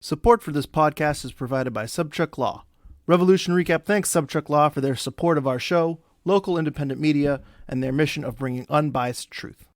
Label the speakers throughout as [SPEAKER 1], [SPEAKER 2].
[SPEAKER 1] Support for this podcast is provided by Sobczak.Law. Revolution Recap thanks Sobczak.Law for their support of our show, local independent media, and their mission of bringing unbiased truth.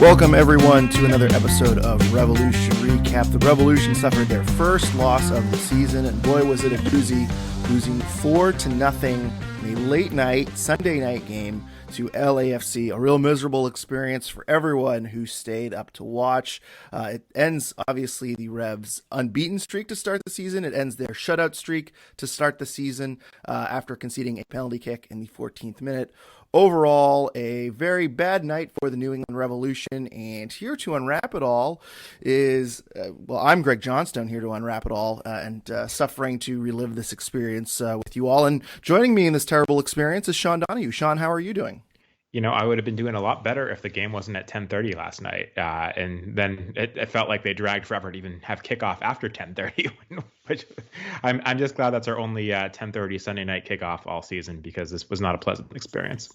[SPEAKER 1] Welcome, everyone, to another episode of Revolution Recap. The Revolution suffered their first loss of the season, and boy, was it a doozy, losing 4-0 in a late night, Sunday night game to LAFC. A real miserable experience for everyone who stayed up to watch. It ends, obviously, the Revs' unbeaten streak to start the season. It ends their shutout streak to start the season after conceding a penalty kick in the 14th minute. Overall, a very bad night for the New England Revolution, and here to unwrap it all is, I'm Greg Johnstone, here to unwrap it all and suffering to relive this experience with you all. And joining me in this terrible experience is Sean Donahue. Sean, how are you doing?
[SPEAKER 2] You know, I would have been doing a lot better if the game wasn't at 10:30 last night. And then it felt like they dragged forever to even have kickoff after 10:30. Which I'm just glad that's our only 10:30 Sunday night kickoff all season, because this was not a pleasant experience.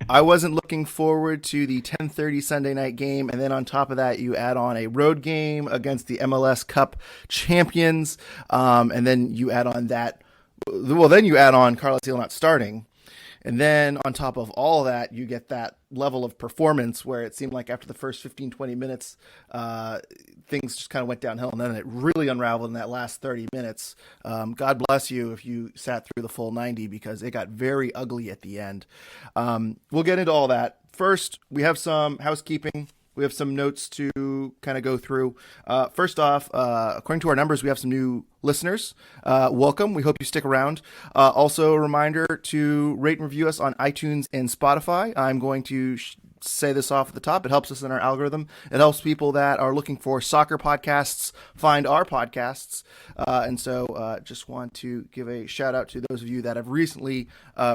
[SPEAKER 1] I wasn't looking forward to the 10:30 Sunday night game, and then on top of that, you add on a road game against the MLS Cup champions, and then you add on that. Well, then you add on Carlos Hill not starting. And then on top of all of that, you get that level of performance where it seemed like after the first 15, 20 minutes, things just kind of went downhill. And then it really unraveled in that last 30 minutes. God bless you if you sat through the full 90, because it got very ugly at the end. We'll get into all that. First, we have some housekeeping. We have some notes to kind of go through. First off, according to our numbers, we have some new listeners. Welcome. We hope you stick around. Also, a reminder to rate and review us on iTunes and Spotify. I'm going to say this off at the top. It helps us in our algorithm. It helps people that are looking for soccer podcasts find our podcasts. And so just want to give a shout out to those of you that have recently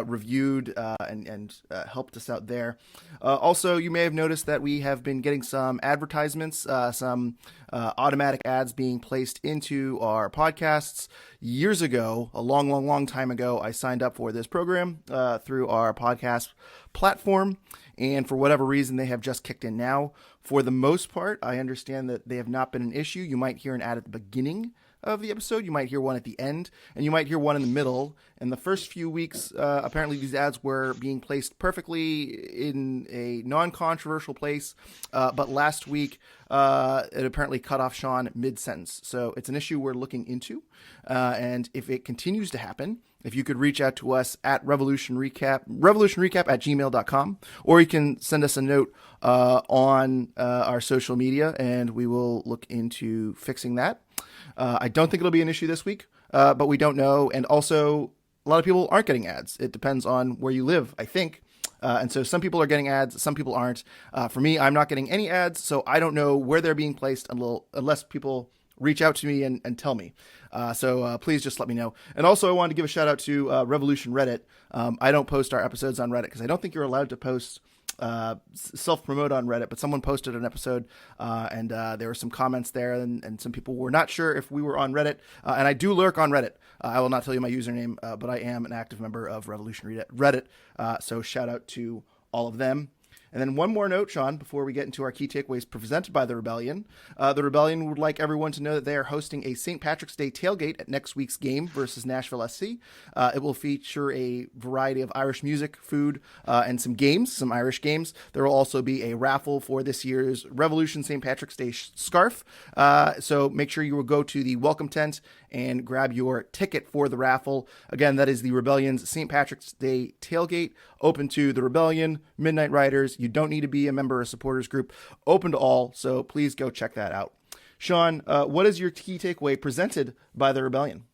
[SPEAKER 1] reviewed and helped us out there. Also, you may have noticed that we have been getting some advertisements, some automatic ads being placed into our podcasts. Years ago, a long time ago, I signed up for this program through our podcast platform, and for whatever reason, they have just kicked in now. For the most part, I understand that they have not been an issue. You might hear an ad at the beginning of the episode, you might hear one at the end, and you might hear one in the middle. In the first few weeks, apparently these ads were being placed perfectly in a non-controversial place, but last week it apparently cut off Sean mid-sentence. So it's an issue we're looking into, and if it continues to happen, if you could reach out to us at revolutionrecap@gmail.com, or you can send us a note on our social media, and we will look into fixing that. I don't think it'll be an issue this week, but we don't know. And also, a lot of people aren't getting ads. It depends on where you live, I think. And so some people are getting ads, some people aren't. For me, I'm not getting any ads, so I don't know where they're being placed unless people reach out to me and tell me. So please just let me know. And also, I wanted to give a shout out to Revolution Reddit. I don't post our episodes on Reddit because I don't think you're allowed to post self-promote on Reddit, but someone posted an episode and there were some comments there, and some people were not sure if we were on Reddit, and I do lurk on Reddit. I will not tell you my username, but I am an active member of Revolution Reddit, so shout out to all of them. And then one more note, Sean, before we get into our key takeaways presented by the Rebellion. The Rebellion would like everyone to know that they are hosting a St. Patrick's Day tailgate at next week's game versus Nashville SC. It will feature a variety of Irish music, food, and some games, some Irish games. There will also be a raffle for this year's Revolution St. Patrick's Day scarf. So make sure you will go to the welcome tent and grab your ticket for the raffle. Again, that is the Rebellion's St. Patrick's Day tailgate, open to the Rebellion, Midnight Riders. You don't need to be a member of a supporters group, open to all. So please go check that out. Sean, what is your key takeaway presented by the Rebellion?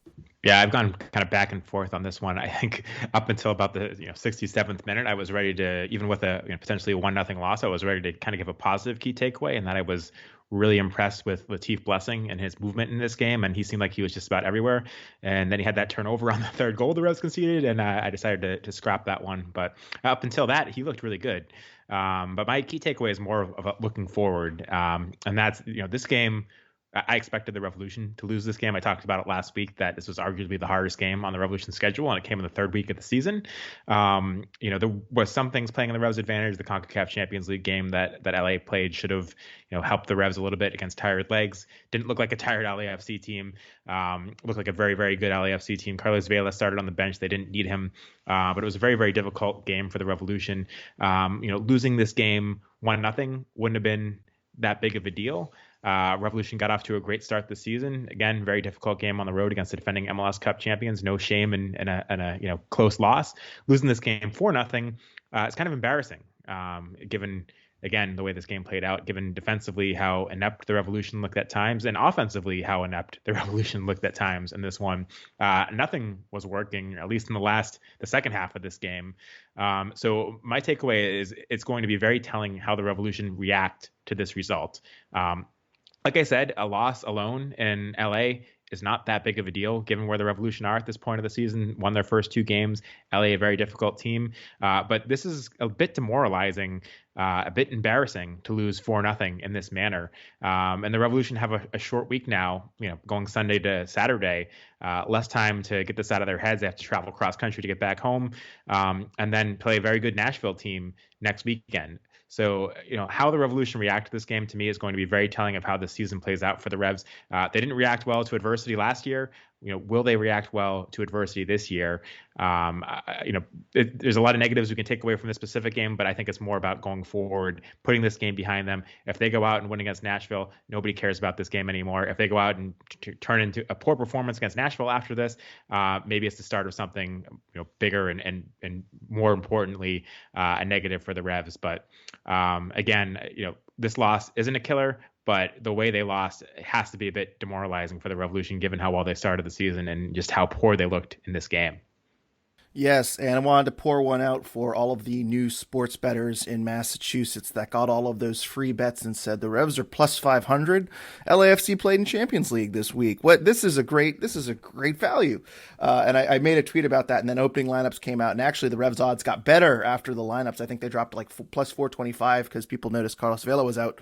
[SPEAKER 2] Yeah, I've gone kind of back and forth on this one. I think up until about the 67th minute, I was ready to, even with a potentially a 1-0 loss, I was ready to kind of give a positive key takeaway, and that I was really impressed with Latif Blessing and his movement in this game, and he seemed like he was just about everywhere. And then he had that turnover on the third goal the Reds conceded, and I decided to scrap that one. But up until that, he looked really good. But my key takeaway is more of looking forward, and that's this game I expected the Revolution to lose this game. I talked about it last week that this was arguably the hardest game on the Revolution schedule, and it came in the third week of the season. There was some things playing in the Revs' advantage. The CONCACAF Champions League game that LA played should have helped the Revs a little bit against tired legs. Didn't look like a tired LAFC team. Looked like a very, very good LAFC team. Carlos Vela started on the bench. They didn't need him, but it was a very, very difficult game for the Revolution. Losing this game 1-0 wouldn't have been that big of a deal. Revolution got off to a great start this season. Again, very difficult game on the road against the defending MLS Cup champions. No shame in a close loss. Losing this game 4-0, it's kind of embarrassing, given again the way this game played out. Given defensively how inept the Revolution looked at times, and offensively how inept the Revolution looked at times in this one. Nothing was working, at least in the second half of this game. So my takeaway is it's going to be very telling how the Revolution react to this result. Like I said, a loss alone in LA is not that big of a deal, given where the Revolution are at this point of the season. Won their first 2 games. LA, a very difficult team. But this is a bit demoralizing, a bit embarrassing to lose 4-0 in this manner. And the Revolution have a short week now, going Sunday to Saturday, less time to get this out of their heads. They have to travel cross country to get back home, and then play a very good Nashville team next weekend. So, how the Revolution react to this game, to me, is going to be very telling of how the season plays out for the Revs. They didn't react well to adversity last year. Will they react well to adversity this year? There's a lot of negatives we can take away from this specific game, but I think it's more about going forward, putting this game behind them. If they go out and win against Nashville, nobody cares about this game anymore. If they go out and turn into a poor performance against Nashville after this, maybe it's the start of something bigger and more importantly, a negative for the Revs. But again, this loss isn't a killer, but the way they lost has to be a bit demoralizing for the Revolution, given how well they started the season and just how poor they looked in this game.
[SPEAKER 1] Yes, and I wanted to pour one out for all of the new sports bettors in Massachusetts that got all of those free bets and said the Revs are plus 500. LAFC played in Champions League this week. This is a great value. And I made a tweet about that, and then opening lineups came out, and actually the Revs odds got better after the lineups. I think they dropped like plus 425 because people noticed Carlos Vela was out.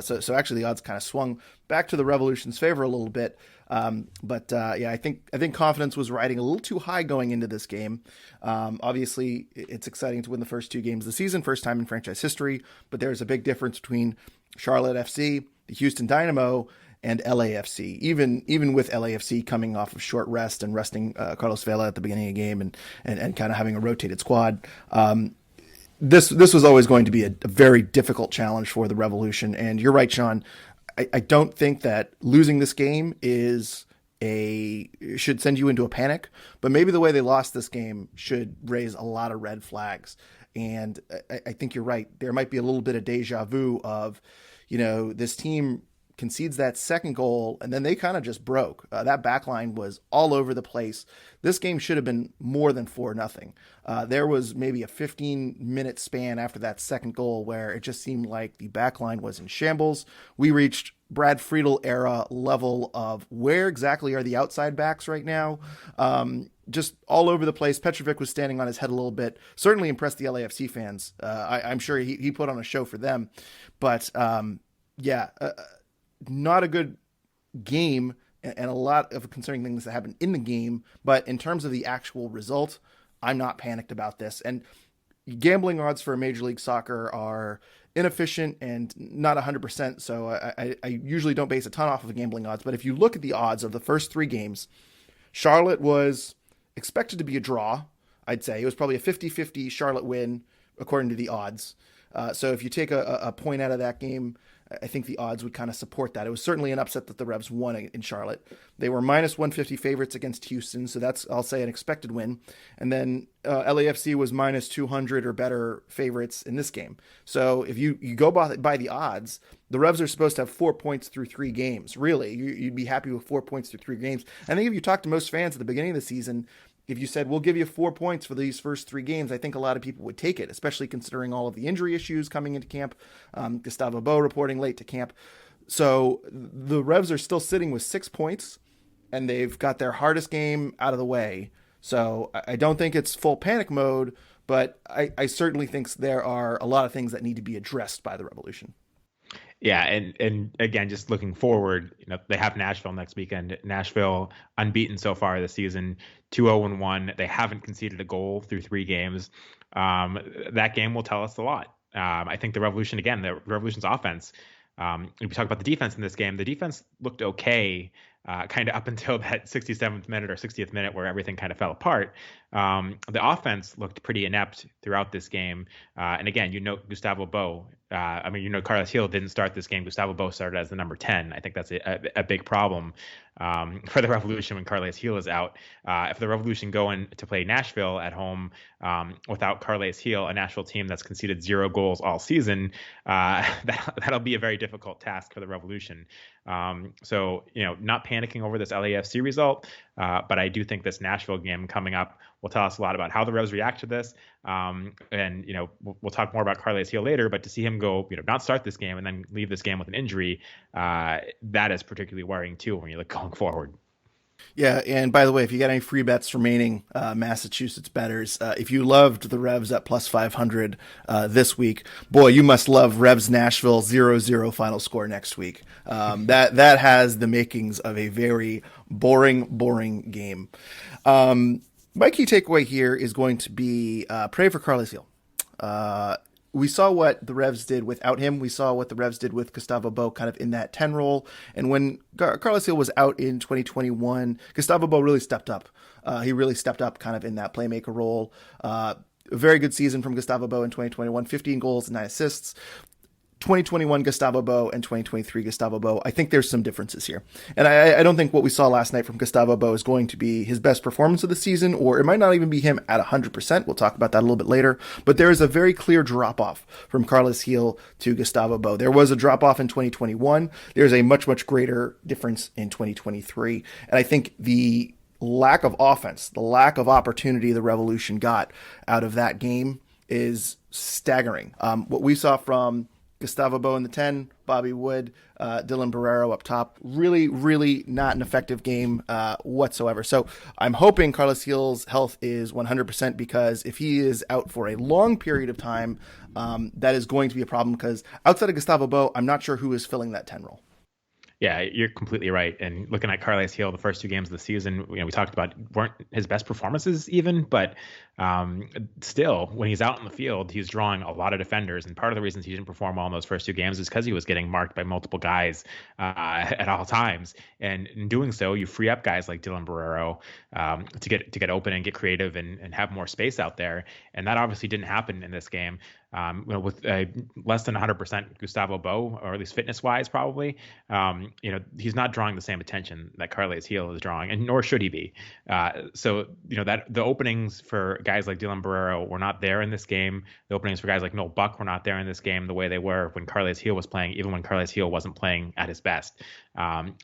[SPEAKER 1] So actually the odds kind of swung back to the Revolution's favor a little bit. I think confidence was riding a little too high going into this game. Obviously, it's exciting to win the first 2 games of the season, first time in franchise history, but there's a big difference between Charlotte FC, the Houston Dynamo, and LAFC. Even with LAFC coming off of short rest and resting Carlos Vela at the beginning of the game and kind of having a rotated squad, this was always going to be a very difficult challenge for the Revolution. And you're right, Sean. I don't think that losing this game should send you into a panic, but maybe the way they lost this game should raise a lot of red flags. And I think you're right. There might be a little bit of deja vu of, this team concedes that second goal, and then they kind of just broke. That back line was all over the place. This game should have been more than 4-0. There was maybe a 15-minute span after that second goal where it just seemed like the back line was in shambles. We reached Brad Friedel era level of where exactly are the outside backs right now? Just all over the place. Petrovic was standing on his head a little bit. Certainly impressed the LAFC fans. I'm sure he put on a show for them. But not a good game, and a lot of concerning things that happened in the game. But in terms of the actual result, I'm not panicked about this. And gambling odds for Major League Soccer are inefficient and not 100%. So I usually don't base a ton off of gambling odds. But if you look at the odds of the first 3 games, Charlotte was expected to be a draw. I'd say it was probably a 50-50 Charlotte win according to the odds. So if you take a point out of that game, I think the odds would kind of support that. It was certainly an upset that the Revs won in Charlotte. They were minus 150 favorites against Houston, so that's, I'll say, an expected win. And then LAFC was minus 200 or better favorites in this game. So if you go by the odds, the Revs are supposed to have 4 points through 3 games. Really, you'd be happy with 4 points through 3 games. I think if you talk to most fans at the beginning of the season, if you said, we'll give you 4 points for these first 3 games, I think a lot of people would take it, especially considering all of the injury issues coming into camp. Gustavo Bou reporting late to camp. So the Revs are still sitting with 6 points, and they've got their hardest game out of the way. So I don't think it's full panic mode, but I certainly think there are a lot of things that need to be addressed by the Revolution.
[SPEAKER 2] Yeah, and again, just looking forward, they have Nashville next weekend. Nashville unbeaten so far this season, 2-0-1. They haven't conceded a goal through 3 games. That game will tell us a lot. I think the Revolution's offense. We talk about the defense in this game. The defense looked okay, kind of up until that 67th minute or 60th minute where everything kind of fell apart. The offense looked pretty inept throughout this game. And again, Gustavo Bou. Carlos Gil didn't start this game. Gustavo Bou started as the number 10. I think that's a big problem for the Revolution when Carles Gil is out. If the Revolution go in to play Nashville at home without Carles Gil, a Nashville team that's conceded 0 goals all season, that'll be a very difficult task for the Revolution. So, not panicking over this LAFC result, but I do think this Nashville game coming up will tell us a lot about how the Revs react to this. And we'll talk more about Carles Gil later, but to see him go, not start this game and then leave this game with an injury, that is particularly worrying too when you look going forward.
[SPEAKER 1] Yeah, and by the way, if you got any free bets remaining, Massachusetts bettors, if you loved the Revs at plus 500 this week, boy, you must love Revs Nashville 0-0 final score next week. That has the makings of a very boring game. My key takeaway here is going to be pray for Carles Gil. We saw what the Revs did without him. We saw what the Revs did with Gustavo Bou kind of in that 10 role. And when Carles Gil was out in 2021, Gustavo Bou really stepped up. He really stepped up kind of in that playmaker role. A very good season from Gustavo Bou in 2021, 15 goals and 9 assists. 2021 Gustavo Bou and 2023 Gustavo Bou, I think there's some differences here. And I don't think what we saw last night from Gustavo Bou is going to be his best performance of the season, or it might not even be him at 100%. We'll talk about that a little bit later. But there is a very clear drop-off from Carles Gil to Gustavo Bou. There was a drop-off in 2021. There's a much greater difference in 2023. And I think the lack of offense, the lack of opportunity the Revolution got out of that game is staggering. What we saw from Gustavo Bou in the 10, Bobby Wood, Dylan Barrero up top. Really not an effective game whatsoever. So I'm hoping Carles Gil's health is 100% because if he is out for a long period of time, that is going to be a problem because outside of Gustavo Bou, I'm not sure who is filling that 10 role.
[SPEAKER 2] Yeah, you're completely right. And looking at Carles Gil, the first 2 games of the season, we talked about weren't his best performances even, but still, when he's out in the field, he's drawing a lot of defenders. And part of the reasons he didn't perform well in those first 2 games is because he was getting marked by multiple guys at all times. And in doing so, you free up guys like Dylan Barrero to get open and get creative and have more space out there. And that obviously didn't happen in this game. With less than 100% Gustavo Bou, or at least fitness-wise, probably, he's not drawing the same attention that Carles Gil is drawing, and nor should he be. So that the openings for guys like Dylan Barrero were not there in this game. The openings for guys like Noel Buck were not there in this game the way they were when Carles Gil was playing, even when Carles Gil wasn't playing at his best.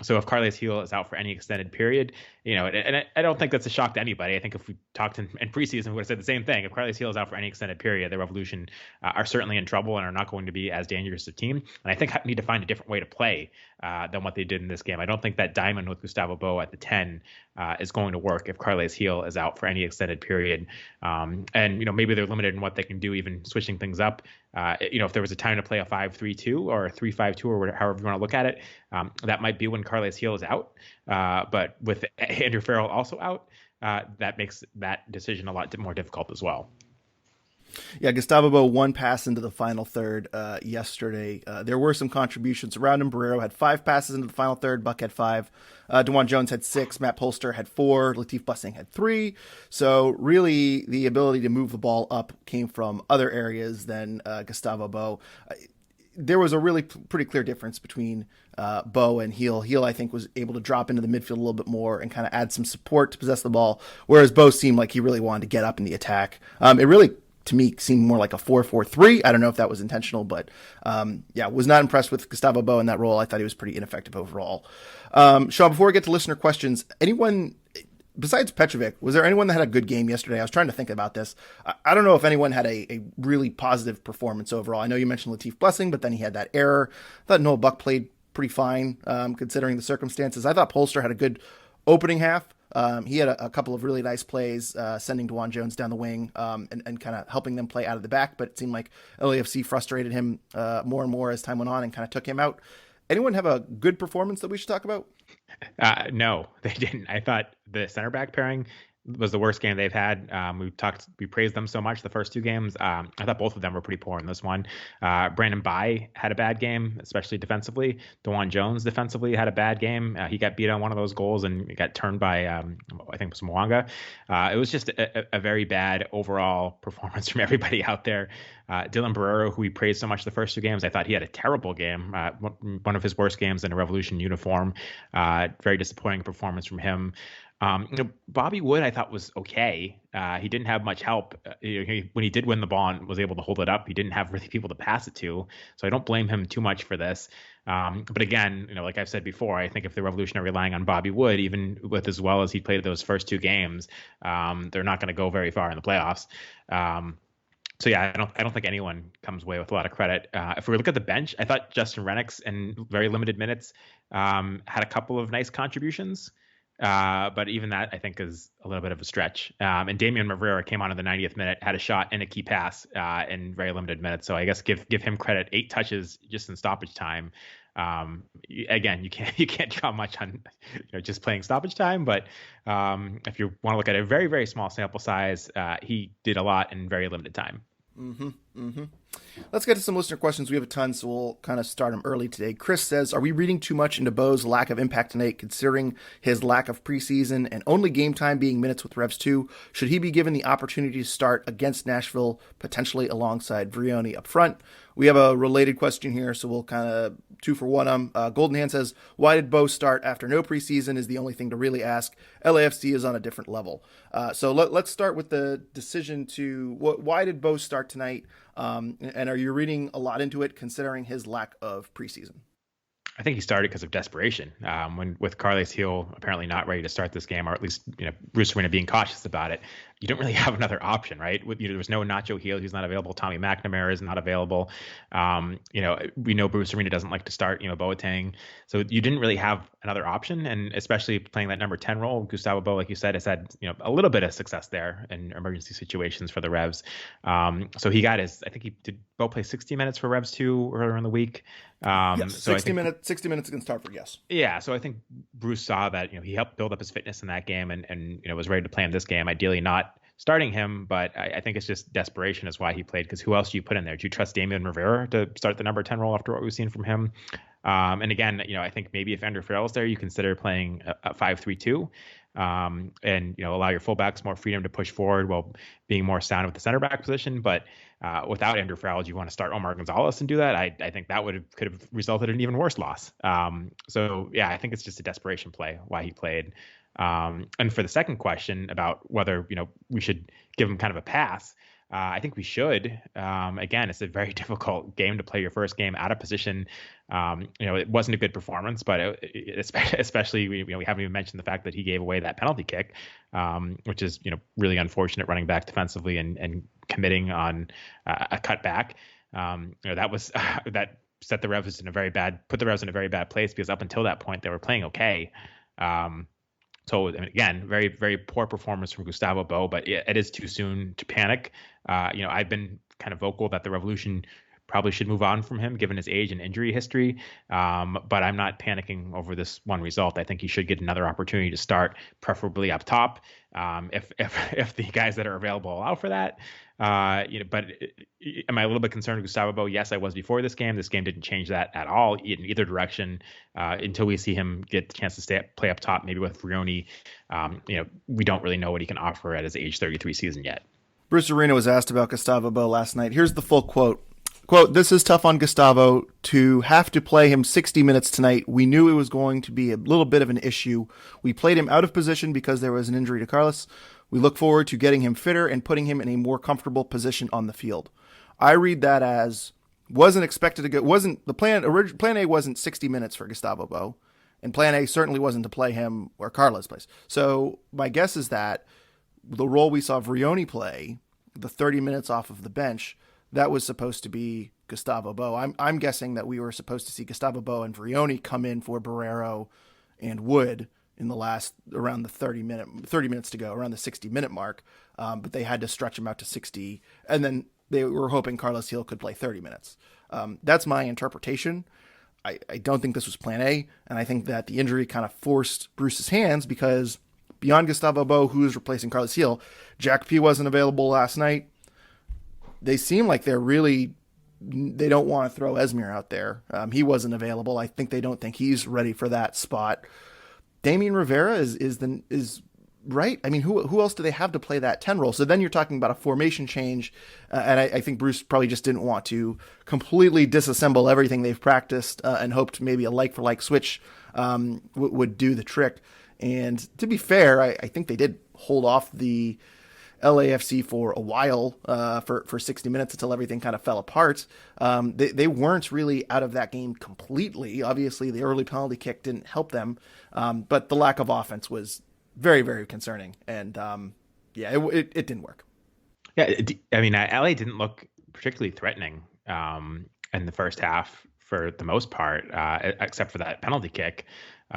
[SPEAKER 2] So if Carles Gil is out for any extended period, and I don't think that's a shock to anybody. I think if we talked in preseason, we would have said the same thing. If Carles Gil is out for any extended period, the Revolution are certainly in trouble and are not going to be as dangerous a team. And I think I need to find a different way to play than what they did in this game. I don't think that diamond with Gustavo Bou at the 10 is going to work if Carles Gil is out for any extended period. And maybe they're limited in what they can do, even switching things up. If there was a time to play a 5-3-2 or a 3-5-2 or however you want to look at it, that might be when Carles Gil is out. But with Andrew Farrell also out, that makes that decision a lot more difficult as well.
[SPEAKER 1] Yeah, Gustavo Bou 1 pass into the final third yesterday. There were some contributions around him. Barrero had 5 passes into the final third. Buck had 5. DeJuan Jones had 6. Matt Polster had 4. Latif Blessing had 3. So really the ability to move the ball up came from other areas than Gustavo Bou. There was a really pretty clear difference between Bou and Gil. Gil, I think, was able to drop into the midfield a little bit more and kind of add some support to possess the ball, whereas Bou seemed like he really wanted to get up in the attack. It really, to me, seemed more like a 4-4-3. I don't know if that was intentional, but was not impressed with Gustavo Bou in that role. I thought he was pretty ineffective overall. Sean, before we get to listener questions, anyone besides Petrovic, was there anyone that had a good game yesterday? I was trying to think about this. I don't know if anyone had a really positive performance overall. I know you mentioned Latif Blessing, but then he had that error. I thought Noel Buck played pretty fine considering the circumstances. I thought Polster had a good opening half. He had a couple of really nice plays, sending DeJuan Jones down the wing, and kind of helping them play out of the back. But it seemed like LAFC frustrated him more and more as time went on and kind of took him out. Anyone have a good performance that we should talk about?
[SPEAKER 2] No, they didn't. I thought the center back pairing was the worst game they've had. We praised them so much the first two games. I thought both of them were pretty poor in this one. Brandon Bai had a bad game, especially defensively. DeJuan Jones defensively had a bad game. He got beat on one of those goals and got turned by, I think it was Mwanga. It was just a very bad overall performance from everybody out there. Dylan Barrero, who we praised so much the first two games, I thought he had a terrible game. One of his worst games in a Revolution uniform. Very disappointing performance from him. Bobby Wood, I thought, was okay. He didn't have much help. When he did win the ball and was able to hold it up, he didn't have really people to pass it to. So I don't blame him too much for this. But again, like I've said before, I think if the Revolution are relying on Bobby Wood, even with as well as he played those first two games, they're not going to go very far in the playoffs. So yeah, I don't think anyone comes away with a lot of credit. If we look at the bench, I thought Justin Rennicks in very limited minutes had a couple of nice contributions. But even that, I think, is a little bit of a stretch. And Damian Rivera came on in the 90th minute, had a shot and a key pass in very limited minutes. So I guess give him credit. 8 touches just in stoppage time. Again, you can't draw much on just playing stoppage time. But if you want to look at a very, very small sample size, he did a lot in very limited time.
[SPEAKER 1] Mm-hmm. Mm-hmm. Let's get to some listener questions. We have a ton, so we'll kind of start them early today. Chris says, are we reading too much into Bou's lack of impact tonight, considering his lack of preseason and only game time being minutes with Revs 2? Should he be given the opportunity to start against Nashville, potentially alongside Vrioni up front? We have a related question here, so we'll kind of 2 for 1 Golden Hand says, why did Bou start after no preseason is the only thing to really ask. LAFC is on a different level. So let's start with the decision to, why did Bou start tonight? And are you reading a lot into it, considering his lack of preseason?
[SPEAKER 2] I think he started because of desperation. When with Carles Gil apparently not ready to start this game, or at least Bruce Arena being cautious about it, you don't really have another option, right? There was no Nacho Gil, who's not available. Tommy McNamara is not available. We know Bruce Arena doesn't like to start, Boateng. So you didn't really have another option, and especially playing that number 10 role, Gustavo Bou, like you said, has had a little bit of success there in emergency situations for the Revs. So he got I think he did Bou play 60 minutes for Revs 2 earlier in the week.
[SPEAKER 1] Yes, 60 minutes against Hartford, yes.
[SPEAKER 2] Yeah, so I think Bruce saw that he helped build up his fitness in that game and was ready to play in this game. Ideally, not starting him, but I think it's just desperation is why he played. Because who else do you put in there? Do you trust Damian Rivera to start the number 10 role after what we've seen from him? And again, I think maybe if Andrew Farrell's there, you consider playing a 5-3-2. And allow your fullbacks more freedom to push forward while being more sound with the center back position. But without Andrew Farrell, do you want to start Omar Gonzalez and do that? I think that could have resulted in an even worse loss. So yeah, I think it's just a desperation play why he played. And for the second question about whether we should give him kind of a pass, I think we should. Again, it's a very difficult game to play your first game out of position. It wasn't a good performance, but especially we haven't even mentioned the fact that he gave away that penalty kick, which is really unfortunate, running back defensively and committing on a cutback. That was that set the Revs in put the Revs in a very bad place, because up until that point they were playing okay. So again, very, very poor performance from Gustavo Bou, but it is too soon to panic. I've been kind of vocal that the Revolution probably should move on from him given his age and injury history. But I'm not panicking over this one result. I think he should get another opportunity to start, preferably up top. If the guys that are available allow for that. But am I a little bit concerned with Gustavo Bou? Yes, I was before this game. This game didn't change that at all in either direction until we see him get the chance to play up top, maybe with Vrioni. We don't really know what he can offer at his age 33 season yet.
[SPEAKER 1] Bruce Arena was asked about Gustavo Bou last night. Here's the full quote. Quote, this is tough on Gustavo to have to play him 60 minutes tonight. We knew it was going to be a little bit of an issue. We played him out of position because there was an injury to Carlos. We look forward to getting him fitter and putting him in a more comfortable position on the field. I read that as wasn't expected to go, wasn't the plan A wasn't 60 minutes for Gustavo Bou, and plan A certainly wasn't to play him where Carlos plays. So my guess is that the role we saw Vrioni play, the 30 minutes off of the bench, that was supposed to be Gustavo Bou. I'm guessing that we were supposed to see Gustavo Bou and Vrioni come in for Barrero and Wood in the last around the 30 minutes to go, around the 60-minute mark. But they had to stretch him out to 60, and then they were hoping Carlos Gil could play 30 minutes. That's my interpretation. I don't think this was plan A, and I think that the injury kind of forced Bruce's hands because beyond Gustavo Bou, who is replacing Carlos Gil, Jack P wasn't available last night. They seem like they don't want to throw Esmir out there. He wasn't available. I think they don't think he's ready for that spot. Damian Rivera is right. I mean, who else do they have to play that 10 role? So then you're talking about a formation change, and I think Bruce probably just didn't want to completely disassemble everything they've practiced and hoped maybe a like-for-like switch would do the trick. And to be fair, I think they did hold off the LAFC for a while for 60 minutes until everything kind of fell apart. They weren't really out of that game completely. Obviously, the early penalty kick didn't help them, but the lack of offense was very, very concerning. And it didn't work.
[SPEAKER 2] Yeah, I mean, LA didn't look particularly threatening in the first half for the most part, except for that penalty kick.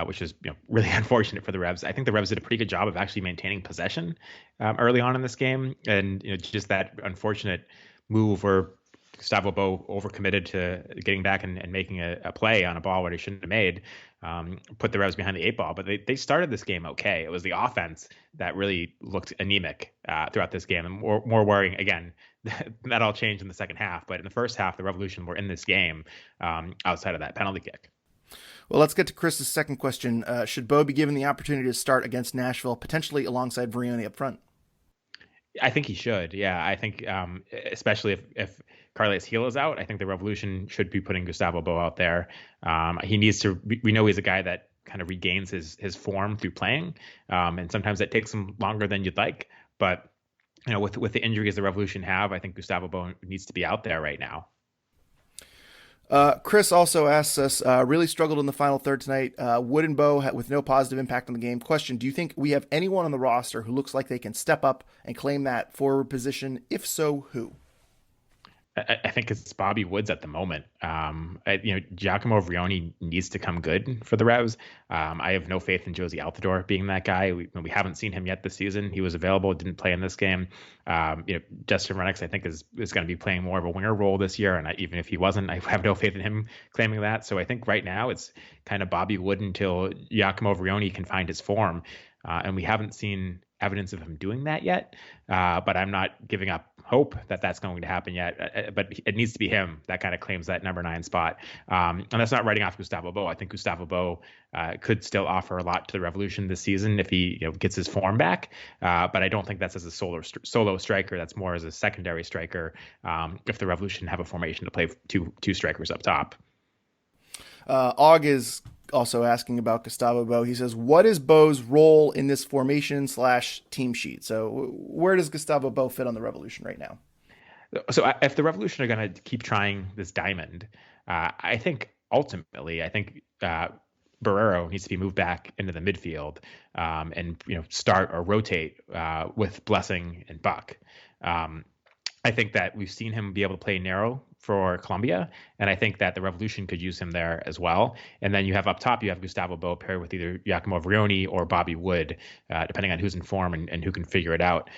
[SPEAKER 2] Which is really unfortunate for the Revs. I think the Revs did a pretty good job of actually maintaining possession early on in this game, and just that unfortunate move where Gustavo Bou overcommitted to getting back and making a play on a ball where he shouldn't have made, put the Revs behind the 8 ball. But they started this game okay. It was the offense that really looked anemic throughout this game, and more worrying again. That all changed in the second half, but in the first half, the Revolution were in this game outside of that penalty kick.
[SPEAKER 1] Well, let's get to Chris's second question. Should Bou be given the opportunity to start against Nashville, potentially alongside Vrioni up front?
[SPEAKER 2] I think he should. Yeah, I think especially if Carlos Gil is out, I think the Revolution should be putting Gustavo Bou out there. He needs to. We know he's a guy that kind of regains his form through playing, and sometimes that takes him longer than you'd like. But with the injuries the Revolution have, I think Gustavo Bou needs to be out there right now.
[SPEAKER 1] Chris also asks us, really struggled in the final third tonight. Wood and Bou with no positive impact on the game. Question, do you think we have anyone on the roster who looks like they can step up and claim that forward position? If so, who?
[SPEAKER 2] I think it's Bobby Woods at the moment. Giacomo Vrioni needs to come good for the Revs. I have no faith in Jozy Altidore being that guy. We haven't seen him yet this season. He was available, didn't play in this game. Justin Rennicks, I think, is going to be playing more of a winger role this year. And even if he wasn't, I have no faith in him claiming that. So I think right now it's kind of Bobby Wood until Giacomo Vrioni can find his form. And we haven't seen evidence of him doing that yet. But I'm not giving up hope that that's going to happen yet. But it needs to be him that kind of claims that number 9 spot. And that's not writing off Gustavo Bou. I think Gustavo Bou could still offer a lot to the Revolution this season if he gets his form back. But I don't think that's as a solo striker. That's more as a secondary striker if the Revolution have a formation to play two strikers up top.
[SPEAKER 1] Og is also asking about Gustavo Bou. He says, what is Bou's role in this formation/team sheet? So where does Gustavo Bou fit on the Revolution right now?
[SPEAKER 2] So if the Revolution are going to keep trying this diamond, I think ultimately, Barrero needs to be moved back into the midfield and start or rotate with Blessing and Buck. I think that we've seen him be able to play narrow for Colombia, and I think that the Revolution could use him there as well. And then you have up top, you have Gustavo Bou paired with either Giacomo Vrioni or Bobby Wood, depending on who's in form and who can figure it out.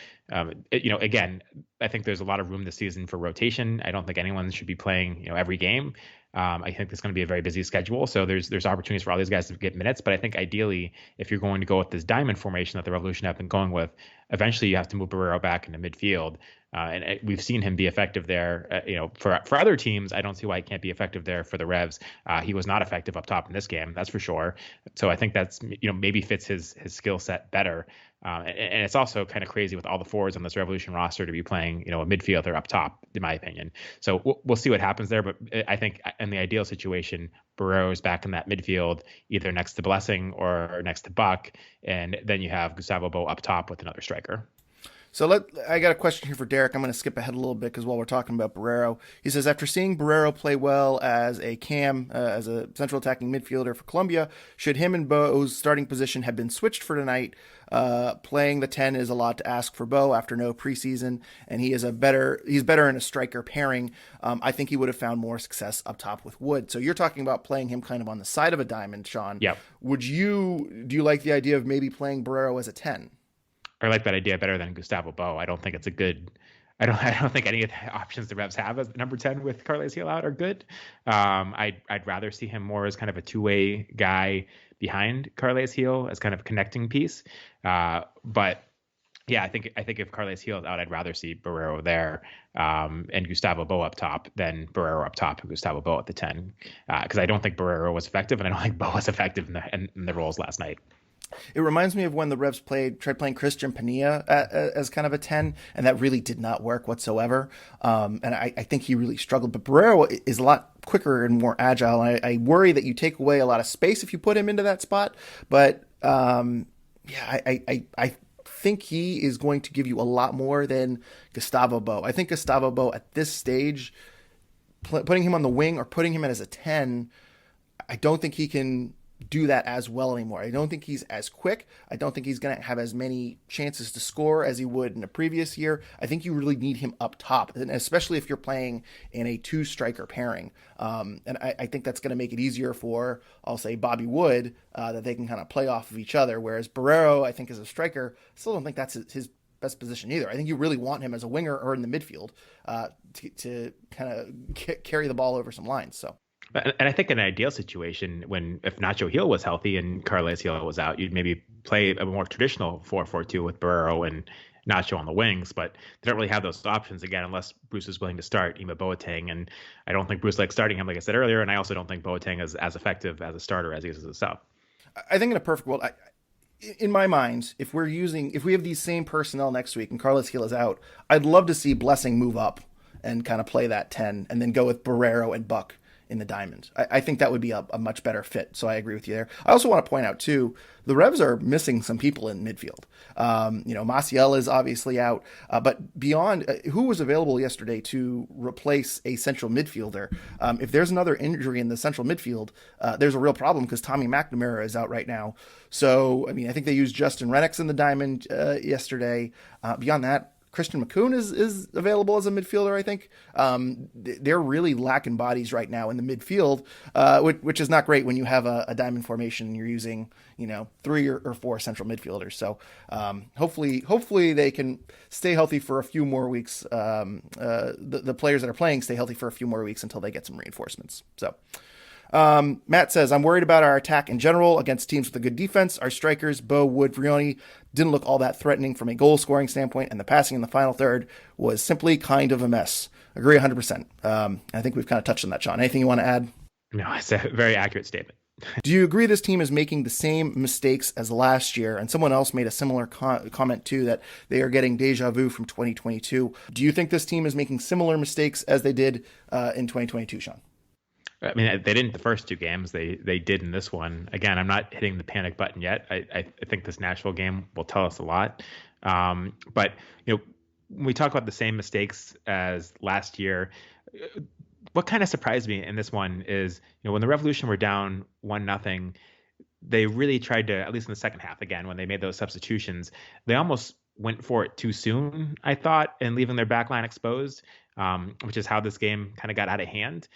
[SPEAKER 2] Again, I think there's a lot of room this season for rotation. I don't think anyone should be playing every game. I think there's going to be a very busy schedule, so there's opportunities for all these guys to get minutes. But I think ideally, if you're going to go with this diamond formation that the Revolution have been going with, eventually you have to move Barrero back into midfield. And we've seen him be effective there. For other teams, I don't see why he can't be effective there for the Revs. He was not effective up top in this game, that's for sure. So I think that's maybe fits his skill set better. And it's also kind of crazy with all the forwards on this Revolution roster to be playing, a midfielder up top, in my opinion. So we'll see what happens there. But I think in the ideal situation, Barrero is back in that midfield, either next to Blessing or next to Buck. And then you have Gustavo Bou up top with another striker.
[SPEAKER 1] So I got a question here for Derek. I'm going to skip ahead a little bit because while we're talking about Barrero, he says after seeing Barrero play well as a as a central attacking midfielder for Colombia, should him and Bo's starting position have been switched for tonight? Playing the 10 is a lot to ask for Bou after no preseason, and he's better in a striker pairing. I think he would have found more success up top with Wood. So you're talking about playing him kind of on the side of a diamond, Sean.
[SPEAKER 2] Yeah.
[SPEAKER 1] Do you like the idea of maybe playing Barrero as a 10?
[SPEAKER 2] I like that idea better than Gustavo Bou. I don't think it's a good. I don't think any of the options the Revs have as number 10 with Carles Gil out are good. I'd rather see him more as kind of a two-way guy behind Carles Gil as kind of a connecting piece. But yeah, I think if Carles Gil is out, I'd rather see Barrero there and Gustavo Bou up top than Barrero up top and Gustavo Bou at the 10. Because I don't think Barrero was effective, and I don't think Bou was effective in the roles last night.
[SPEAKER 1] It reminds me of when the Revs tried playing Christian Pania as kind of a 10, and that really did not work whatsoever. And I think he really struggled. But Barrero is a lot quicker and more agile. I worry that you take away a lot of space if you put him into that spot. But I think he is going to give you a lot more than Gustavo Bou. I think Gustavo Bou at this stage, putting him on the wing or putting him as a 10, I don't think he can do that as well anymore. I don't think he's as quick. I don't think he's going to have as many chances to score as he would in a previous year. I think you really need him up top, and especially if you're playing in a two-striker pairing. And I think that's going to make it easier for, I'll say, Bobby Wood, that they can kind of play off of each other. Whereas Barrero, I think, as a striker, I still don't think that's his best position either. I think you really want him as a winger or in the midfield to kind of carry the ball over some lines. So.
[SPEAKER 2] And I think in an ideal situation, if Nacho Gil was healthy and Carles Gil was out, you'd maybe play a more traditional 4-4-2 with Barrero and Nacho on the wings. But they don't really have those options, again, unless Bruce is willing to start Ima Boateng. And I don't think Bruce likes starting him, like I said earlier. And I also don't think Boateng is as effective as a starter as he is as a sub.
[SPEAKER 1] I think in a perfect world, in my mind, if we have these same personnel next week and Carles Gil is out, I'd love to see Blessing move up and kind of play that 10 and then go with Barrero and Buck in the diamond. I think that would be a much better fit. So I agree with you there. I also want to point out too, the Revs are missing some people in midfield. Maciel is obviously out, but beyond who was available yesterday to replace a central midfielder. If there's another injury in the central midfield, there's a real problem because Tommy McNamara is out right now. So, I think they used Justin Rennicks in the diamond yesterday. Beyond that, Christian McCoon is available as a midfielder, I think. They're really lacking bodies right now in the midfield, which is not great when you have a diamond formation and you're using, 3 or 4 central midfielders. So hopefully they can stay healthy for a few more weeks. The players that are playing stay healthy for a few more weeks until they get some reinforcements. So Matt says, I'm worried about our attack in general against teams with a good defense. Our strikers, Bou, Wood, Vrioni, didn't look all that threatening from a goal scoring standpoint, and the passing in the final third was simply kind of a mess. Agree 100%. I think we've kind of touched on that, Sean. Anything you want to add?
[SPEAKER 2] No, it's a very accurate statement.
[SPEAKER 1] Do you agree this team is making the same mistakes as last year? And someone else made a similar comment too, that they are getting deja vu from 2022. Do you think this team is making similar mistakes as they did in 2022, Sean?
[SPEAKER 2] They didn't the first 2 games. They did in this one. Again, I'm not hitting the panic button yet. I think this Nashville game will tell us a lot. But when we talk about the same mistakes as last year, what kind of surprised me in this one is when the Revolution were down 1-0, they really tried to, at least in the second half, again when they made those substitutions, they almost went for it too soon, I thought, and leaving their back line exposed. Which is how this game kind of got out of hand,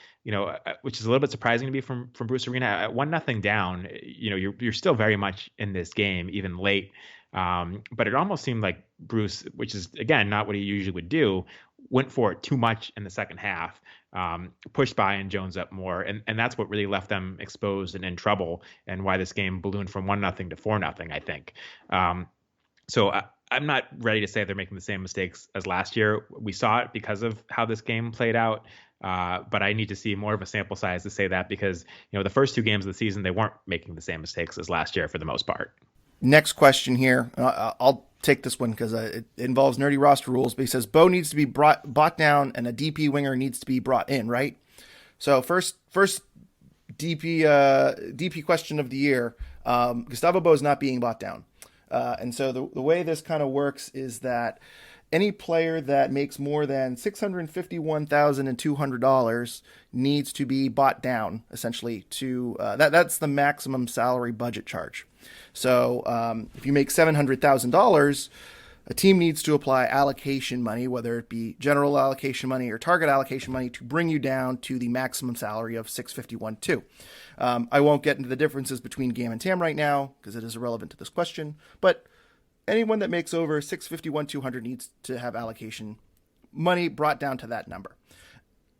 [SPEAKER 2] which is a little bit surprising to me from Bruce Arena. At 1-0 down, you're still very much in this game, even late. But it almost seemed like Bruce, which is, again, not what he usually would do, went for it too much in the second half, pushed by and Jones up more. And that's what really left them exposed and in trouble, and why this game ballooned from 1-0 to 4-0, I think. So I'm not ready to say they're making the same mistakes as last year. We saw it because of how this game played out. But I need to see more of a sample size to say that, because, the first 2 games of the season, they weren't making the same mistakes as last year for the most part.
[SPEAKER 1] Next question here. I'll take this one because it involves nerdy roster rules, but he says Bou needs to be bought down and a DP winger needs to be brought in, right? So first DP question of the year. Gustavo Bou is not being bought down. And so the way this kind of works is that any player that makes more than $651,200 needs to be bought down, essentially, to that's the maximum salary budget charge. So if you make $700,000, a team needs to apply allocation money, whether it be general allocation money or target allocation money, to bring you down to the maximum salary of $651,200. I won't get into the differences between GAM and TAM right now because it is irrelevant to this question, but anyone that makes over $651,200 needs to have allocation money brought down to that number.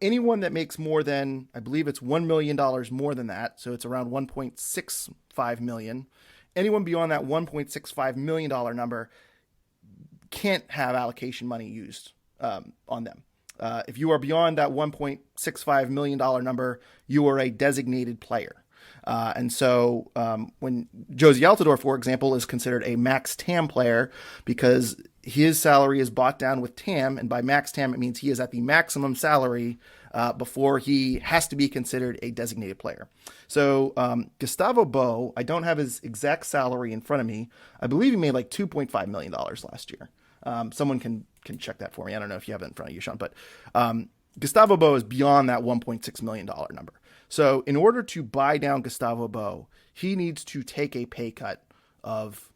[SPEAKER 1] Anyone that makes more than, I believe it's $1 million more than that, so it's around $1.65 million. Anyone beyond that $1.65 million number can't have allocation money used on them. If you are beyond that $1.65 million number, you are a designated player. And so when Jozy Altidore, for example, is considered a max TAM player because his salary is bought down with TAM, and by max TAM, it means he is at the maximum salary before he has to be considered a designated player. So Gustavo Bou, I don't have his exact salary in front of me. I believe he made like $2.5 million last year. Someone can check that for me. I don't know if you have it in front of you, Sean, but Gustavo Bou is beyond that $1.6 million number. So in order to buy down Gustavo Bou, he needs to take a pay cut of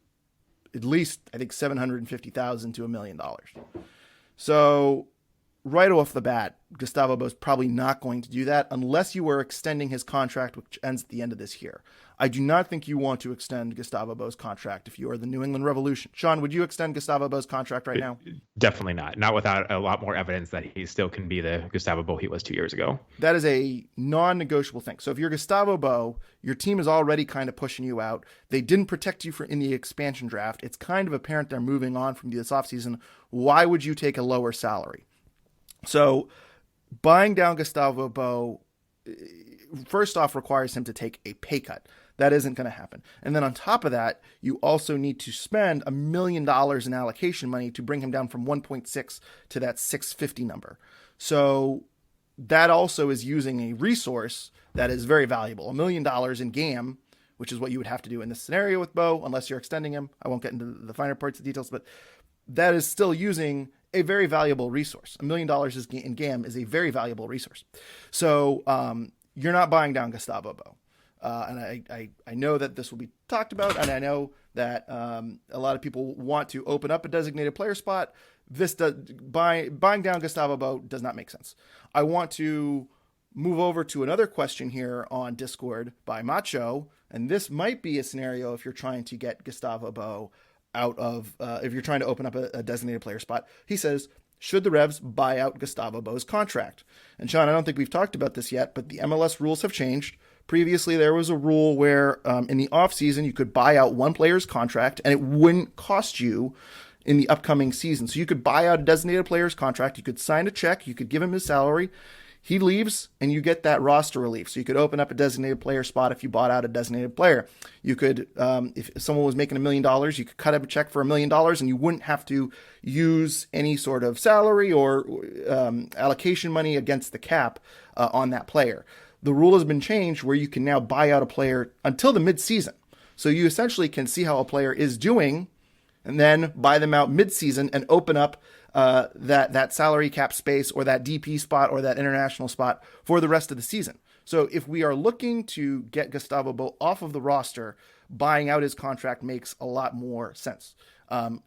[SPEAKER 1] at least, I think, $750,000 to $1 million. So right off the bat, Gustavo Bou is probably not going to do that unless you are extending his contract, which ends at the end of this year. I do not think you want to extend Gustavo Bou's contract if you are the New England Revolution. Sean, would you extend Gustavo Bou's contract right now?
[SPEAKER 2] Definitely not. Not without a lot more evidence that he still can be the Gustavo Bou he was 2 years ago.
[SPEAKER 1] That is a non-negotiable thing. So if you're Gustavo Bou, your team is already kind of pushing you out. They didn't protect you in the expansion draft. It's kind of apparent they're moving on from this offseason. Why would you take a lower salary? So buying down Gustavo Bou, first off, requires him to take a pay cut. That isn't going to happen. And then on top of that, you also need to spend $1 million in allocation money to bring him down from 1.6 to that 650 number. So that also is using a resource that is very valuable. $1 million in GAM, which is what you would have to do in this scenario with Bou, unless you're extending him. I won't get into the finer parts of details, but that is still using a very valuable resource. $1 million in GAM is a very valuable resource. So you're not buying down Gustavo Bou. And I know that this will be talked about, and I know that a lot of people want to open up a designated player spot. Buying down Gustavo Bou does not make sense. I want to move over to another question here on Discord by Macho, and this might be a scenario if you're trying to get Gustavo Bou out of, if you're trying to open up a designated player spot. He says, should the Revs buy out Gustavo Bou's contract? And Sean, I don't think we've talked about this yet, but the MLS rules have changed. Previously, there was a rule where in the offseason, you could buy out one player's contract and it wouldn't cost you in the upcoming season. So you could buy out a designated player's contract. You could sign a check. You could give him his salary. He leaves and you get that roster relief. So you could open up a designated player spot if you bought out a designated player. You could, if someone was making $1 million, you could cut up a check for $1 million and you wouldn't have to use any sort of salary or allocation money against the cap on that player. The rule has been changed where you can now buy out a player until the midseason. So you essentially can see how a player is doing and then buy them out midseason and open up that salary cap space or that DP spot or that international spot for the rest of the season. So if we are looking to get Gustavo Bou off of the roster, buying out his contract makes a lot more sense.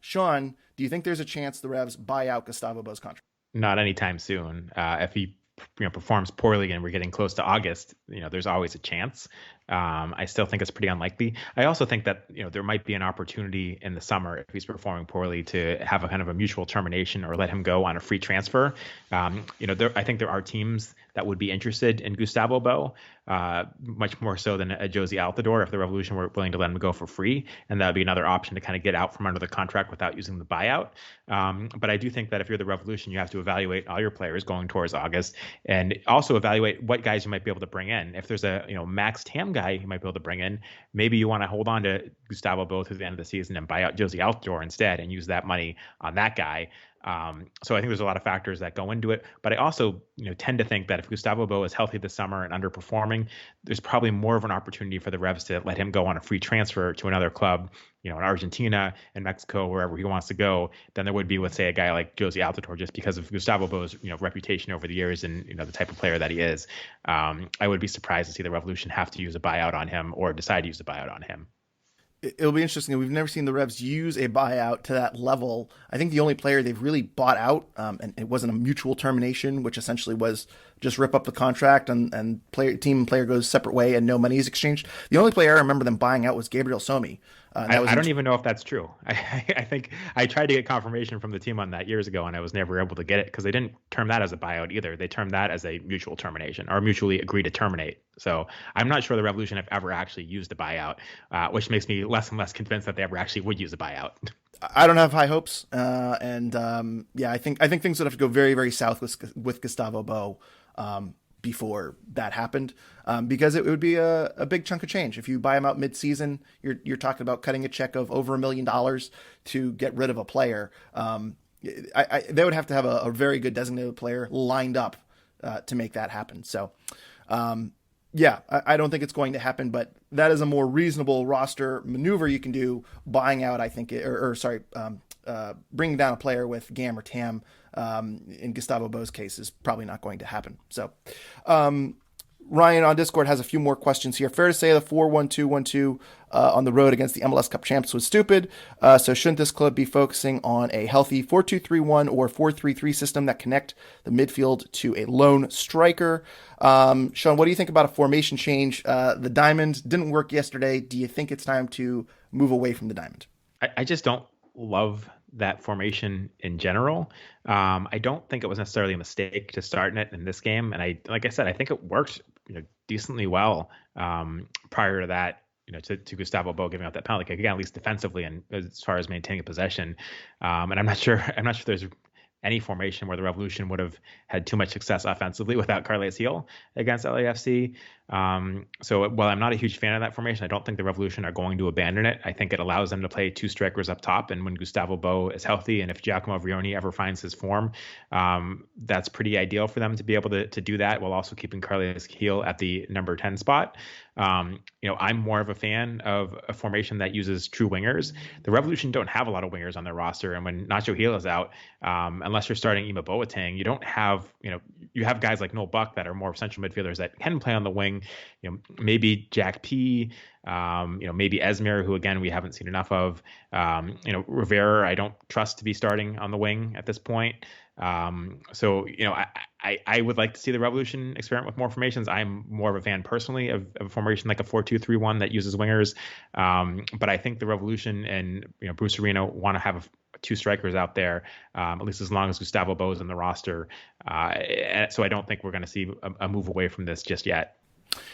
[SPEAKER 1] Sean, do you think there's a chance the Revs buy out Gustavo Bou's contract?
[SPEAKER 2] Not anytime soon. If he performs poorly and we're getting close to August, there's always a chance. I still think it's pretty unlikely. I also think that, there might be an opportunity in the summer if he's performing poorly to have a kind of a mutual termination or let him go on a free transfer. I think there are teams that would be interested in Gustavo Bou, much more so than a Jozy Altidore if the Revolution were willing to let him go for free. And that would be another option to kind of get out from under the contract without using the buyout. But I do think that if you're the Revolution, you have to evaluate all your players going towards August and also evaluate what guys you might be able to bring in. If there's a max TAM guy you might be able to bring in, maybe you want to hold on to Gustavo Bou through the end of the season and buy out Jozy Altidore instead and use that money on that guy. So I think there's a lot of factors that go into it, but I also, tend to think that if Gustavo Bou is healthy this summer and underperforming, there's probably more of an opportunity for the Revs to let him go on a free transfer to another club in Argentina and Mexico, wherever he wants to go, than there would be with, say, a guy like Jozy Altidore, just because of Gustavo Bou's reputation over the years and the type of player that he is. I would be surprised to see the Revolution have to use a buyout on him or decide to use a buyout on him.
[SPEAKER 1] It'll be interesting. We've never seen the Revs use a buyout to that level. I think the only player they've really bought out, and it wasn't a mutual termination, which essentially was just rip up the contract and team and player goes separate way and no money is exchanged. The only player I remember them buying out was Gabriel Somi.
[SPEAKER 2] I don't even know if that's true. I think I tried to get confirmation from the team on that years ago, and I was never able to get it because they didn't term that as a buyout either. They termed that as a mutual termination or mutually agree to terminate. So I'm not sure the Revolution have ever actually used a buyout, which makes me less and less convinced that they ever actually would use a buyout.
[SPEAKER 1] I don't have high hopes, I think things would have to go very, very south with Gustavo Bou before that happened, because it would be a big chunk of change. If you buy him out mid-season, you're talking about cutting a check of over $1 million to get rid of a player. They would have to have a very good designated player lined up to make that happen. So, I don't think it's going to happen, but that is a more reasonable roster maneuver you can do. Buying out, I think, bringing down a player with GAM or TAM in Gustavo Bou's case is probably not going to happen. So, Ryan on Discord has a few more questions here. Fair to say the 4-1-2-1-2 on the road against the MLS Cup champs was stupid. So shouldn't this club be focusing on a healthy 4-2-3-1 or 4-3-3 system that connect the midfield to a lone striker? Sean, what do you think about a formation change? The diamond didn't work yesterday. Do you think it's time to move away from the diamond?
[SPEAKER 2] I just don't love that formation in general. I don't think it was necessarily a mistake to start in it in this game. And like I said, I think it worked decently well prior to that, to Gustavo Bou giving out that penalty kick, again, at least defensively and as far as maintaining possession. And I'm not sure there's any formation where the Revolution would have had too much success offensively without Carles Gil against LAFC. So while I'm not a huge fan of that formation, I don't think the Revolution are going to abandon it. I think it allows them to play two strikers up top. And when Gustavo Bou is healthy, and if Giacomo Vrioni ever finds his form, that's pretty ideal for them to be able to do that while also keeping Carles Gil at the number 10 spot. I'm more of a fan of a formation that uses true wingers. The Revolution don't have a lot of wingers on their roster. And when Nacho Gil is out, unless you're starting Ima Boateng, you don't have, you have guys like Noel Buck that are more central midfielders that can play on the wing. Maybe Jack P, maybe Esmir, who again we haven't seen enough of. Rivera, I don't trust to be starting on the wing at this point. So I would like to see the Revolution experiment with more formations. I'm more of a fan personally of a formation like a 4-2-3-1 that uses wingers. But I think the Revolution and Bruce Arena want to have two strikers out there, at least as long as Gustavo Bou is in the roster. So I don't think we're going to see a move away from this just yet.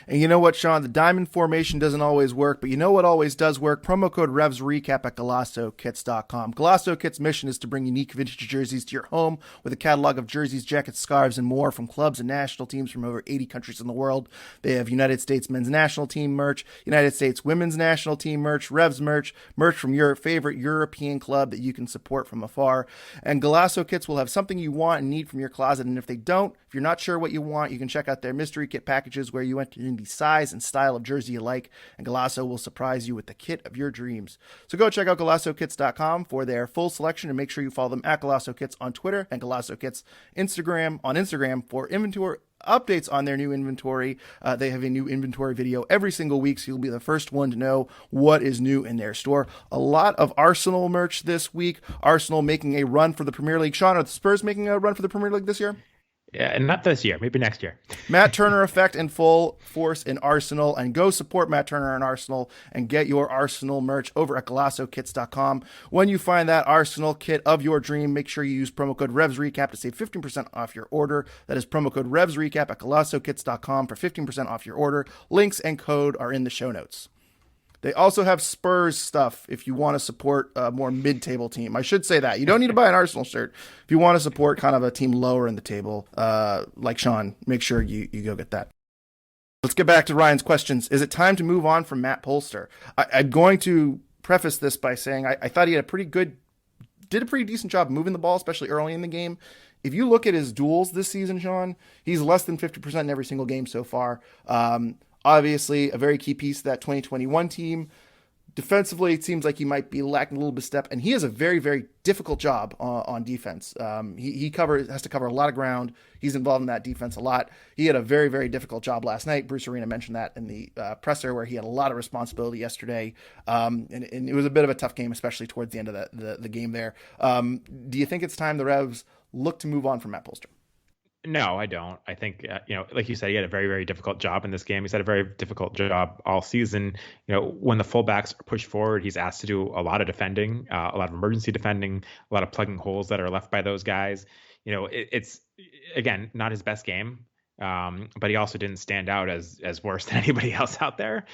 [SPEAKER 1] And you know what, Sean? The diamond formation doesn't always work, but you know what always does work? Promo code RevsRecap at GolassoKits.com. Golasso Kits' mission is to bring unique vintage jerseys to your home with a catalog of jerseys, jackets, scarves, and more from clubs and national teams from over 80 countries in the world. They have United States men's national team merch, United States women's national team merch, Revs merch from your favorite European club that you can support from afar. And Golasso Kits will have something you want and need from your closet. And if they don't, if you're not sure what you want, you can check out their mystery kit packages where you enter in the size and style of jersey you like, and Golasso will surprise you with the kit of your dreams. So go check out GolassoKits.com for their full selection, and make sure you follow them at Golasso Kits on Twitter and Golasso Kits on Instagram for inventory updates on their new inventory. They have a new inventory video every single week, so you'll be the first one to know what is new in their store. A lot of Arsenal merch this week. Arsenal making a run for the Premier League. Sean, are the Spurs making a run for the Premier League this year?
[SPEAKER 2] Yeah, and not this year, maybe next year.
[SPEAKER 1] Matt Turner effect in full force in Arsenal, and go support Matt Turner and Arsenal and get your Arsenal merch over at GolassoKits.com. When you find that Arsenal kit of your dream, make sure you use promo code RevsRecap to save 15% off your order. That is promo code RevsRecap at GolassoKits.com for 15% off your order. Links and code are in the show notes. They also have Spurs stuff if you want to support a more mid-table team. I should say that. You don't need to buy an Arsenal shirt. If you want to support kind of a team lower in the table, like Sean, make sure you go get that. Let's get back to Ryan's questions. Is it time to move on from Matt Polster? I'm going to preface this by saying I thought he had did a pretty decent job moving the ball, especially early in the game. If you look at his duels this season, Sean, he's less than 50% in every single game so far. Obviously, a very key piece of that 2021 team. Defensively, it seems like he might be lacking a little bit of step, and he has a very, very difficult job on defense. He has to cover a lot of ground. He's involved in that defense a lot. He had a very, very difficult job last night. Bruce Arena mentioned that in the presser, where he had a lot of responsibility yesterday, and it was a bit of a tough game, especially towards the end of the game there. Do you think it's time the Revs look to move on from Matt Polster?
[SPEAKER 2] No, I don't. I think, like you said, he had a very, very difficult job in this game. He's had a very difficult job all season. When the fullbacks are pushed forward, he's asked to do a lot of defending, a lot of emergency defending, a lot of plugging holes that are left by those guys. It's, again, not his best game. But he also didn't stand out as worse than anybody else out there.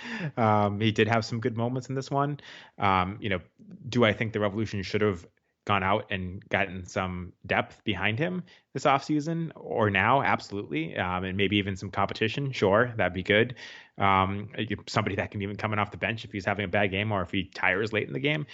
[SPEAKER 2] He did have some good moments in this one. Do I think the Revolution should have gone out and gotten some depth behind him this offseason or now? Absolutely. And maybe even some competition. Sure, that'd be good. Somebody that can even come in off the bench if he's having a bad game or if he tires late in the game,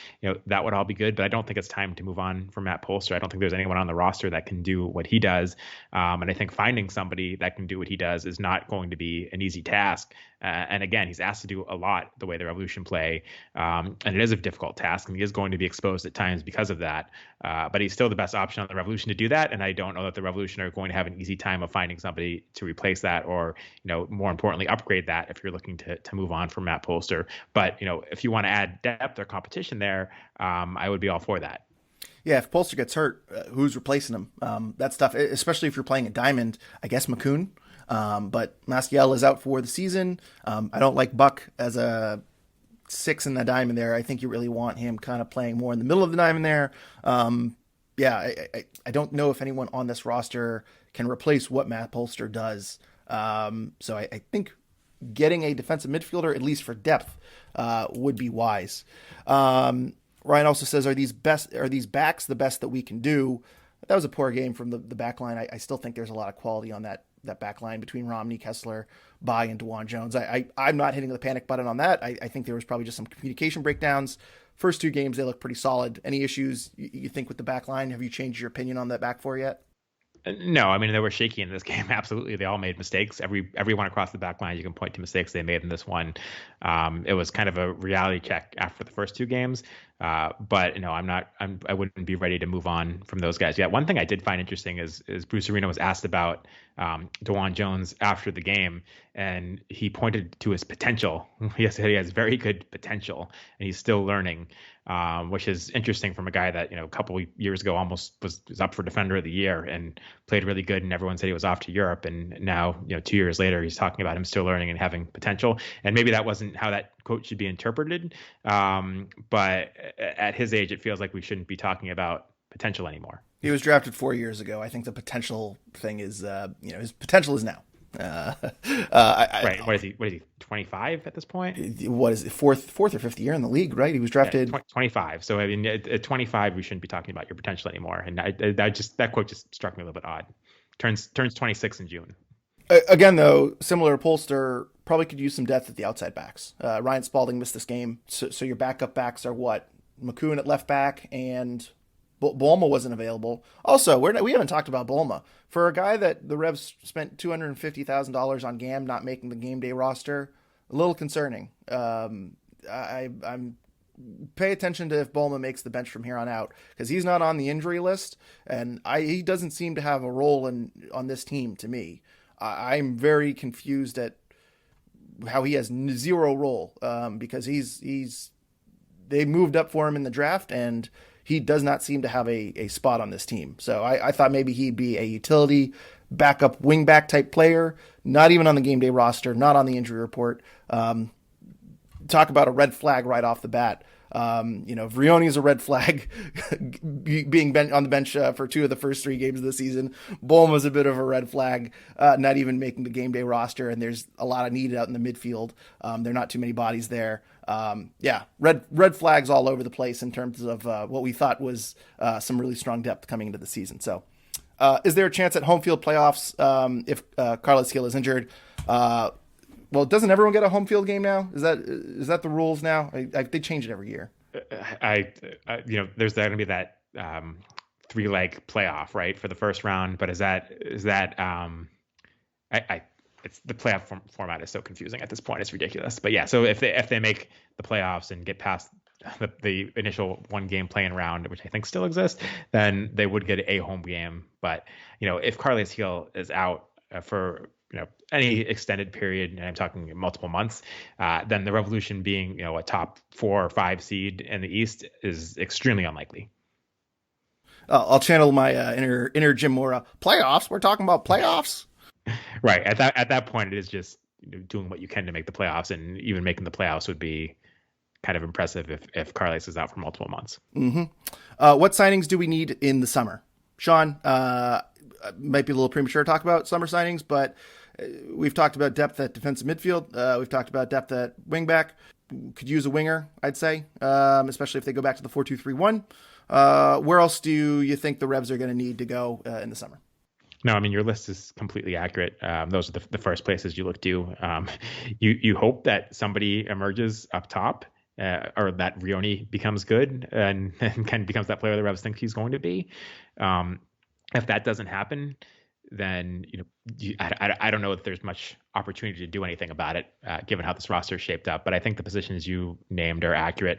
[SPEAKER 2] that would all be good. But I don't think it's time to move on from Matt Polster. I don't think there's anyone on the roster that can do what he does. And I think finding somebody that can do what he does is not going to be an easy task. And again, he's asked to do a lot the way the Revolution play. And it is a difficult task, and he is going to be exposed at times because of that. But he's still the best option on the Revolution to do that. And I don't know that the Revolution are going to have an easy time of finding somebody to replace that or, more importantly, upgrade that if you're looking to move on from Matt Polster. But, if you want to add depth or competition there, I would be all for that.
[SPEAKER 1] Yeah, if Polster gets hurt, who's replacing him? That's tough, especially if you're playing a diamond. I guess McCoon, but Maciel is out for the season. I don't like Buck as a 6 in the diamond there. I think you really want him kind of playing more in the middle of the diamond there. I don't know if anyone on this roster can replace what Matt Polster does. So I think getting a defensive midfielder, at least for depth, would be wise. Ryan also says, are these backs the best that we can do? That was a poor game from the back line. I still think there's a lot of quality on that back line between Romney, Kessler, Bai, and DeJuan Jones. I'm not hitting the panic button on that. I think there was probably just some communication breakdowns. First 2 games, they look pretty solid. Any issues you think with the back line? Have you changed your opinion on that back four yet?
[SPEAKER 2] No, I mean, they were shaky in this game. Absolutely. They all made mistakes. Everyone across the back line, you can point to mistakes they made in this one. It was kind of a reality check after the first 2 games. But I wouldn't be ready to move on from those guys yet. One thing I did find interesting is Bruce Arena was asked about DeJuan Jones after the game, and he pointed to his potential. He said he has very good potential, and he's still learning, which is interesting from a guy that, a couple of years ago almost was up for Defender of the Year and played really good, and everyone said he was off to Europe. And now, 2 years later, he's talking about him still learning and having potential. And maybe that wasn't how that quote should be interpreted. But at his age, it feels like we shouldn't be talking about potential anymore.
[SPEAKER 1] He was drafted 4 years ago. I think the potential thing is, his potential is now.
[SPEAKER 2] Right. What is he? 25 at this point?
[SPEAKER 1] What is it? Fourth or fifth year in the league, right? He was drafted
[SPEAKER 2] 25. So I mean, at 25, we shouldn't be talking about your potential anymore. And that quote just struck me a little bit odd. Turns 26 in June.
[SPEAKER 1] Again, though, similar to Polster, probably could use some depth at the outside backs. Ryan Spalding missed this game, so your backup backs are what? McCoon at left back, and Bolma wasn't available. Also, we haven't talked about Bolma. For a guy that the Revs spent $250,000 on GAM not making the game day roster, a little concerning. I'm pay attention to if Bolma makes the bench from here on out, because he's not on the injury list, and he doesn't seem to have a role on this team to me. I'm very confused at how he has zero role, because they moved up for him in the draft, and he does not seem to have a spot on this team. So I thought maybe he'd be a utility backup wingback type player, not even on the game day roster, not on the injury report. Talk about a red flag right off the bat. Vrioni's a red flag being on the bench for 2 of the first 3 games of the season. Bolma's a bit of a red flag, not even making the game day roster, and there's a lot of need out in the midfield. There are not too many bodies there. Red flags all over the place in terms of what we thought was some really strong depth coming into the season. So is there a chance at home field playoffs if Carlos Gil is injured? Well, doesn't everyone get a home field game now? Is that the rules now? They change it every year.
[SPEAKER 2] There's going to be that 3-leg playoff, right, for the first round. But is that it's the playoff format is so confusing at this point. It's ridiculous. But yeah, so if they make the playoffs and get past the initial 1-game playing round, which I think still exists, then they would get a home game. But if Carles Gil is out for any extended period, and I'm talking multiple months, then the Revolution being a top 4 or 5 seed in the East is extremely unlikely.
[SPEAKER 1] I'll channel my inner Jim Mora. Playoffs? We're talking about playoffs?
[SPEAKER 2] Right. At that point, it is just doing what you can to make the playoffs, and even making the playoffs would be kind of impressive if Carles is out for multiple months.
[SPEAKER 1] Mm-hmm. What signings do we need in the summer? Sean, might be a little premature to talk about summer signings, but we've talked about depth at defensive midfield. We've talked about depth at wingback. Could use a winger, I'd say, especially if they go back to the 4-2-3-1. Where else do you think the Revs are going to need to go in the summer?
[SPEAKER 2] No, I mean, your list is completely accurate. Those are the first places you look to. You hope that somebody emerges up top, or that Vrioni becomes good and kind of becomes that player the Revs think he's going to be. If that doesn't happen, then I don't know if there's much opportunity to do anything about it, given how this roster is shaped up. But I think the positions you named are accurate.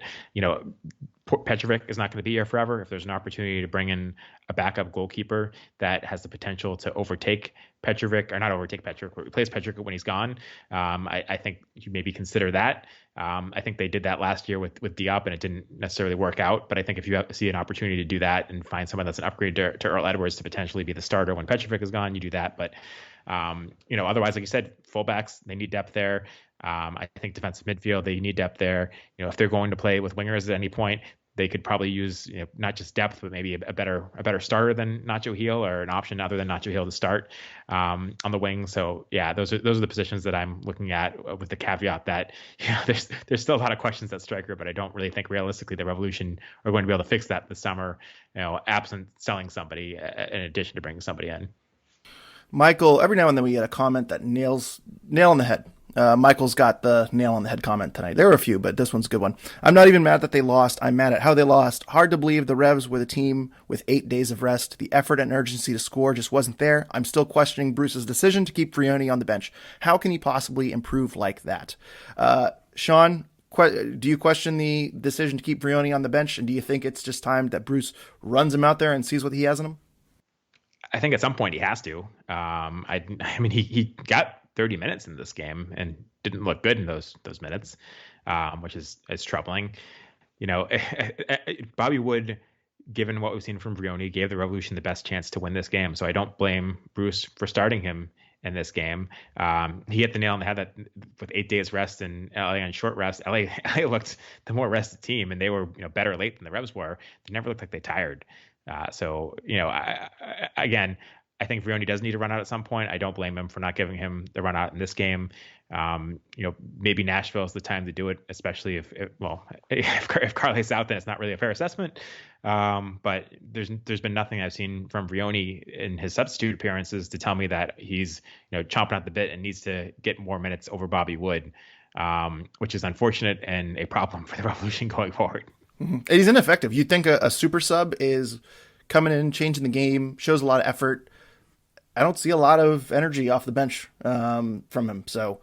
[SPEAKER 2] Petrovic is not going to be here forever. If there's an opportunity to bring in a backup goalkeeper that has the potential to overtake Petrovic, or not overtake Petrovic, but replace Petrovic when he's gone, I think you maybe consider that. I think they did that last year with Diop, and it didn't necessarily work out. But I think if you see an opportunity to do that and find someone that's an upgrade to Earl Edwards to potentially be the starter when Petrovic is gone, you do that. But otherwise, like you said, fullbacks, they need depth there. I think defensive midfield, they need depth there. If they're going to play with wingers at any point, they could probably use not just depth, but maybe a better starter than Nacho Gil, or an option other than Nacho Gil to start on the wing. So yeah, those are the positions that I'm looking at, with the caveat that there's still a lot of questions at striker, but I don't really think realistically the Revolution are going to be able to fix that this summer, absent selling somebody in addition to bringing somebody in.
[SPEAKER 1] Michael, every now and then we get a comment that nail on the head. Michael's got the nail on the head comment tonight. There were a few, but this one's a good one. I'm not even mad that they lost. I'm mad at how they lost. Hard to believe the Revs were the team with 8 days of rest. The effort and urgency to score just wasn't there. I'm still questioning Bruce's decision to keep Vrioni on the bench. How can he possibly improve like that? Sean, do you question the decision to keep Vrioni on the bench? And do you think it's just time that Bruce runs him out there and sees what he has in him?
[SPEAKER 2] I think at some point he has to. I mean, he got 30 minutes in this game and didn't look good in those minutes, which is troubling. Bobby Wood, given what we've seen from Vrioni, gave the Revolution the best chance to win this game. So I don't blame Bruce for starting him in this game. He hit the nail on the head that with 8 days rest and LA on short rest, LA looked the more rested team, and they were better late than the Revs were. They never looked like they tired. Again, I think Vrioni does need to run out at some point. I don't blame him for not giving him the run out in this game. Maybe Nashville is the time to do it, especially if Carles out, then it's not really a fair assessment. But there's been nothing I've seen from Vrioni in his substitute appearances to tell me that he's chomping at the bit and needs to get more minutes over Bobby Wood, which is unfortunate and a problem for the Revolution going forward.
[SPEAKER 1] Mm-hmm. He's ineffective. You'd think a super sub is coming in, changing the game, shows a lot of effort. I don't see a lot of energy off the bench from him. So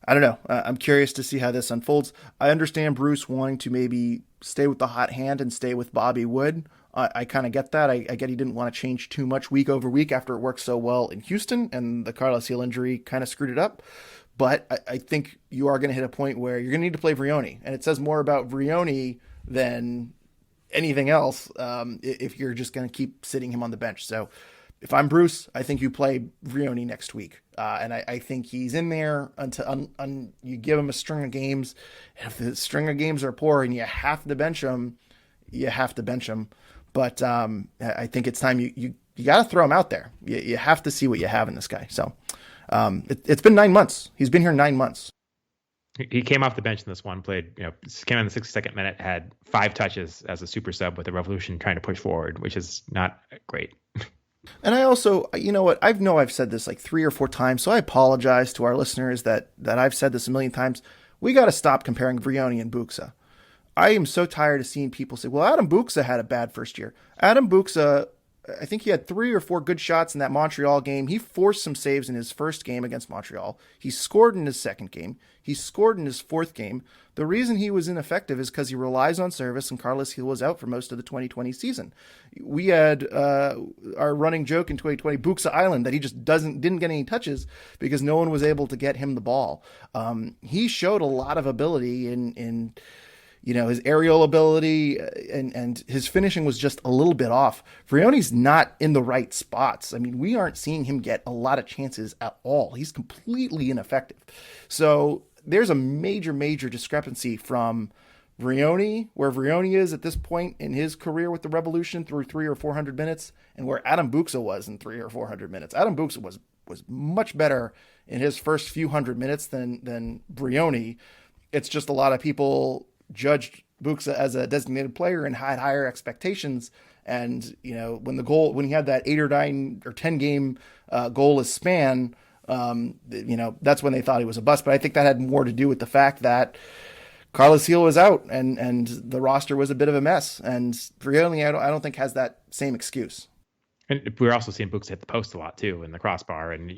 [SPEAKER 1] I don't know. I'm curious to see how this unfolds. I understand Bruce wanting to maybe stay with the hot hand and stay with Bobby Wood. I kind of get that. I get he didn't want to change too much week over week after it worked so well in Houston, and the Carles Gil injury kind of screwed it up. But I think you are going to hit a point where you're going to need to play Vrioni. And it says more about Vrioni than anything else if you're just going to keep sitting him on the bench. So if I'm Bruce, I think you play Vrioni next week. And I think he's in there until you give him a string of games. And if the string of games are poor and you have to bench him, you have to bench him. But I think it's time you got to throw him out there. You have to see what you have in this guy. So it's been 9 months. He's been here 9 months.
[SPEAKER 2] He came off the bench in this one, came in the 62nd minute, had 5 touches as a super sub with the Revolution trying to push forward, which is not great.
[SPEAKER 1] And I also, I've said this like 3 or 4 times, so I apologize to our listeners that I've said this a million times. We got to stop comparing Vrioni and Buxa. I am so tired of seeing people say, well, Adam Buxa had a bad first year. Adam Buxa I think he had 3 or 4 good shots in that Montreal game. He forced some saves in his first game against Montreal. He scored in his second game. He scored in his fourth game. The reason he was ineffective is because he relies on service, and Carlos Gil was out for most of the 2020 season. We had our running joke in 2020, Buxa Island, that he just didn't get any touches because no one was able to get him the ball. He showed a lot of ability in his aerial ability, and his finishing was just a little bit off. Vrioni's not in the right spots. I mean, we aren't seeing him get a lot of chances at all. He's completely ineffective. So there's a major, major discrepancy from Vrioni, where Vrioni is at this point in his career with the Revolution through 300 or 400 minutes, and where Adam Buxa was in 300 or 400 minutes. Adam Buxa was much better in his first few hundred minutes than Vrioni. It's just a lot of people judged Buxa as a designated player and had higher expectations. And, when he had that 8 or 9 or 10 game goalless span, that's when they thought he was a bust. But I think that had more to do with the fact that Carlos Gil was out and the roster was a bit of a mess. And Vrioni, I don't think has that same excuse.
[SPEAKER 2] And we're also seeing Buxa hit the post a lot too in the crossbar, and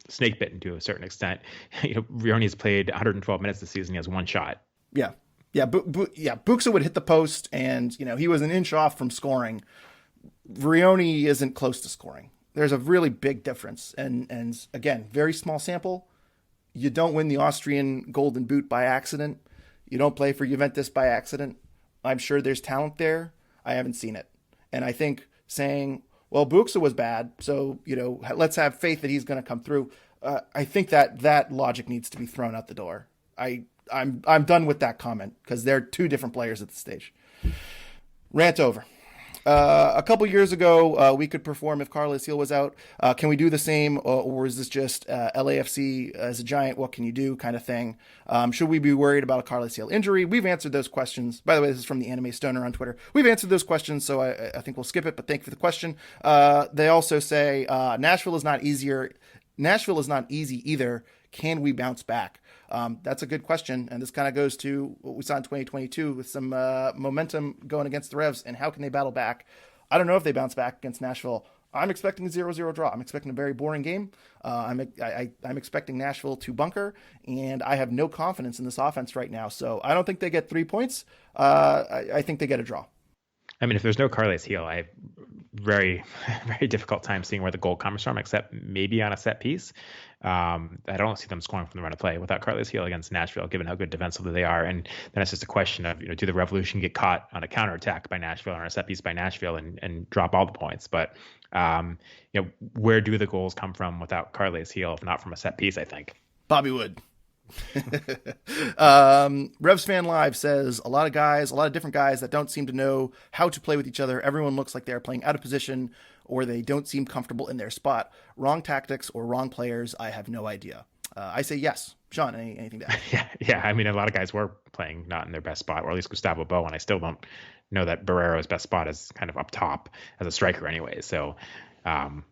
[SPEAKER 2] snake bitten to a certain extent. Vrioni's played 112 minutes this season. He has 1 shot.
[SPEAKER 1] Yeah. Buxa would hit the post, and he was an inch off from scoring. Vrioni isn't close to scoring. There's a really big difference, and again, very small sample. You don't win the Austrian Golden Boot by accident. You don't play for Juventus by accident. I'm sure there's talent there. I haven't seen it, and I think saying, "Well, Buxa was bad, so let's have faith that he's going to come through." I think that logic needs to be thrown out the door. I'm done with that comment because they're 2 different players at this stage. Rant over. A couple years ago, we could perform if Carlos Gil was out. Can we do the same, or is this just LAFC as a giant? What can you do kind of thing? Should we be worried about a Carlos Gil injury? We've answered those questions. By the way, this is from the Anime Stoner on Twitter. We've answered those questions, so I think we'll skip it, but thank you for the question. They also say Nashville is not easy either. Can we bounce back? That's a good question, and this kind of goes to what we saw in 2022 with some momentum going against the Revs, and how can they battle back? I don't know if they bounce back against Nashville. I'm expecting a 0-0 draw. I'm expecting a very boring game. I'm expecting Nashville to bunker, and I have no confidence in this offense right now. So I don't think they get 3 points. I think they get a draw.
[SPEAKER 2] I mean, if there's no Carlos Gil, I have very, very difficult time seeing where the goal comes from, except maybe on a set piece. I don't see them scoring from the run of play without Carlos Gil against Nashville, given how good defensively they are. And then it's just a question of, do the Revolution get caught on a counterattack by Nashville or on a set piece by Nashville and drop all the points? But, where do the goals come from without Carlos Gil, if not from a set piece, I think?
[SPEAKER 1] Bobby Wood. Revs Fan Live says a lot of different guys that don't seem to know how to play with each other. Everyone looks like they're playing out of position, or they don't seem comfortable in their spot. Wrong tactics or wrong players. I have no idea. I say yes. Sean, anything to add?
[SPEAKER 2] Yeah. I mean, a lot of guys were playing not in their best spot, or at least Gustavo Bou, and I still don't know that Barrero's best spot is kind of up top as a striker anyway. So, wrong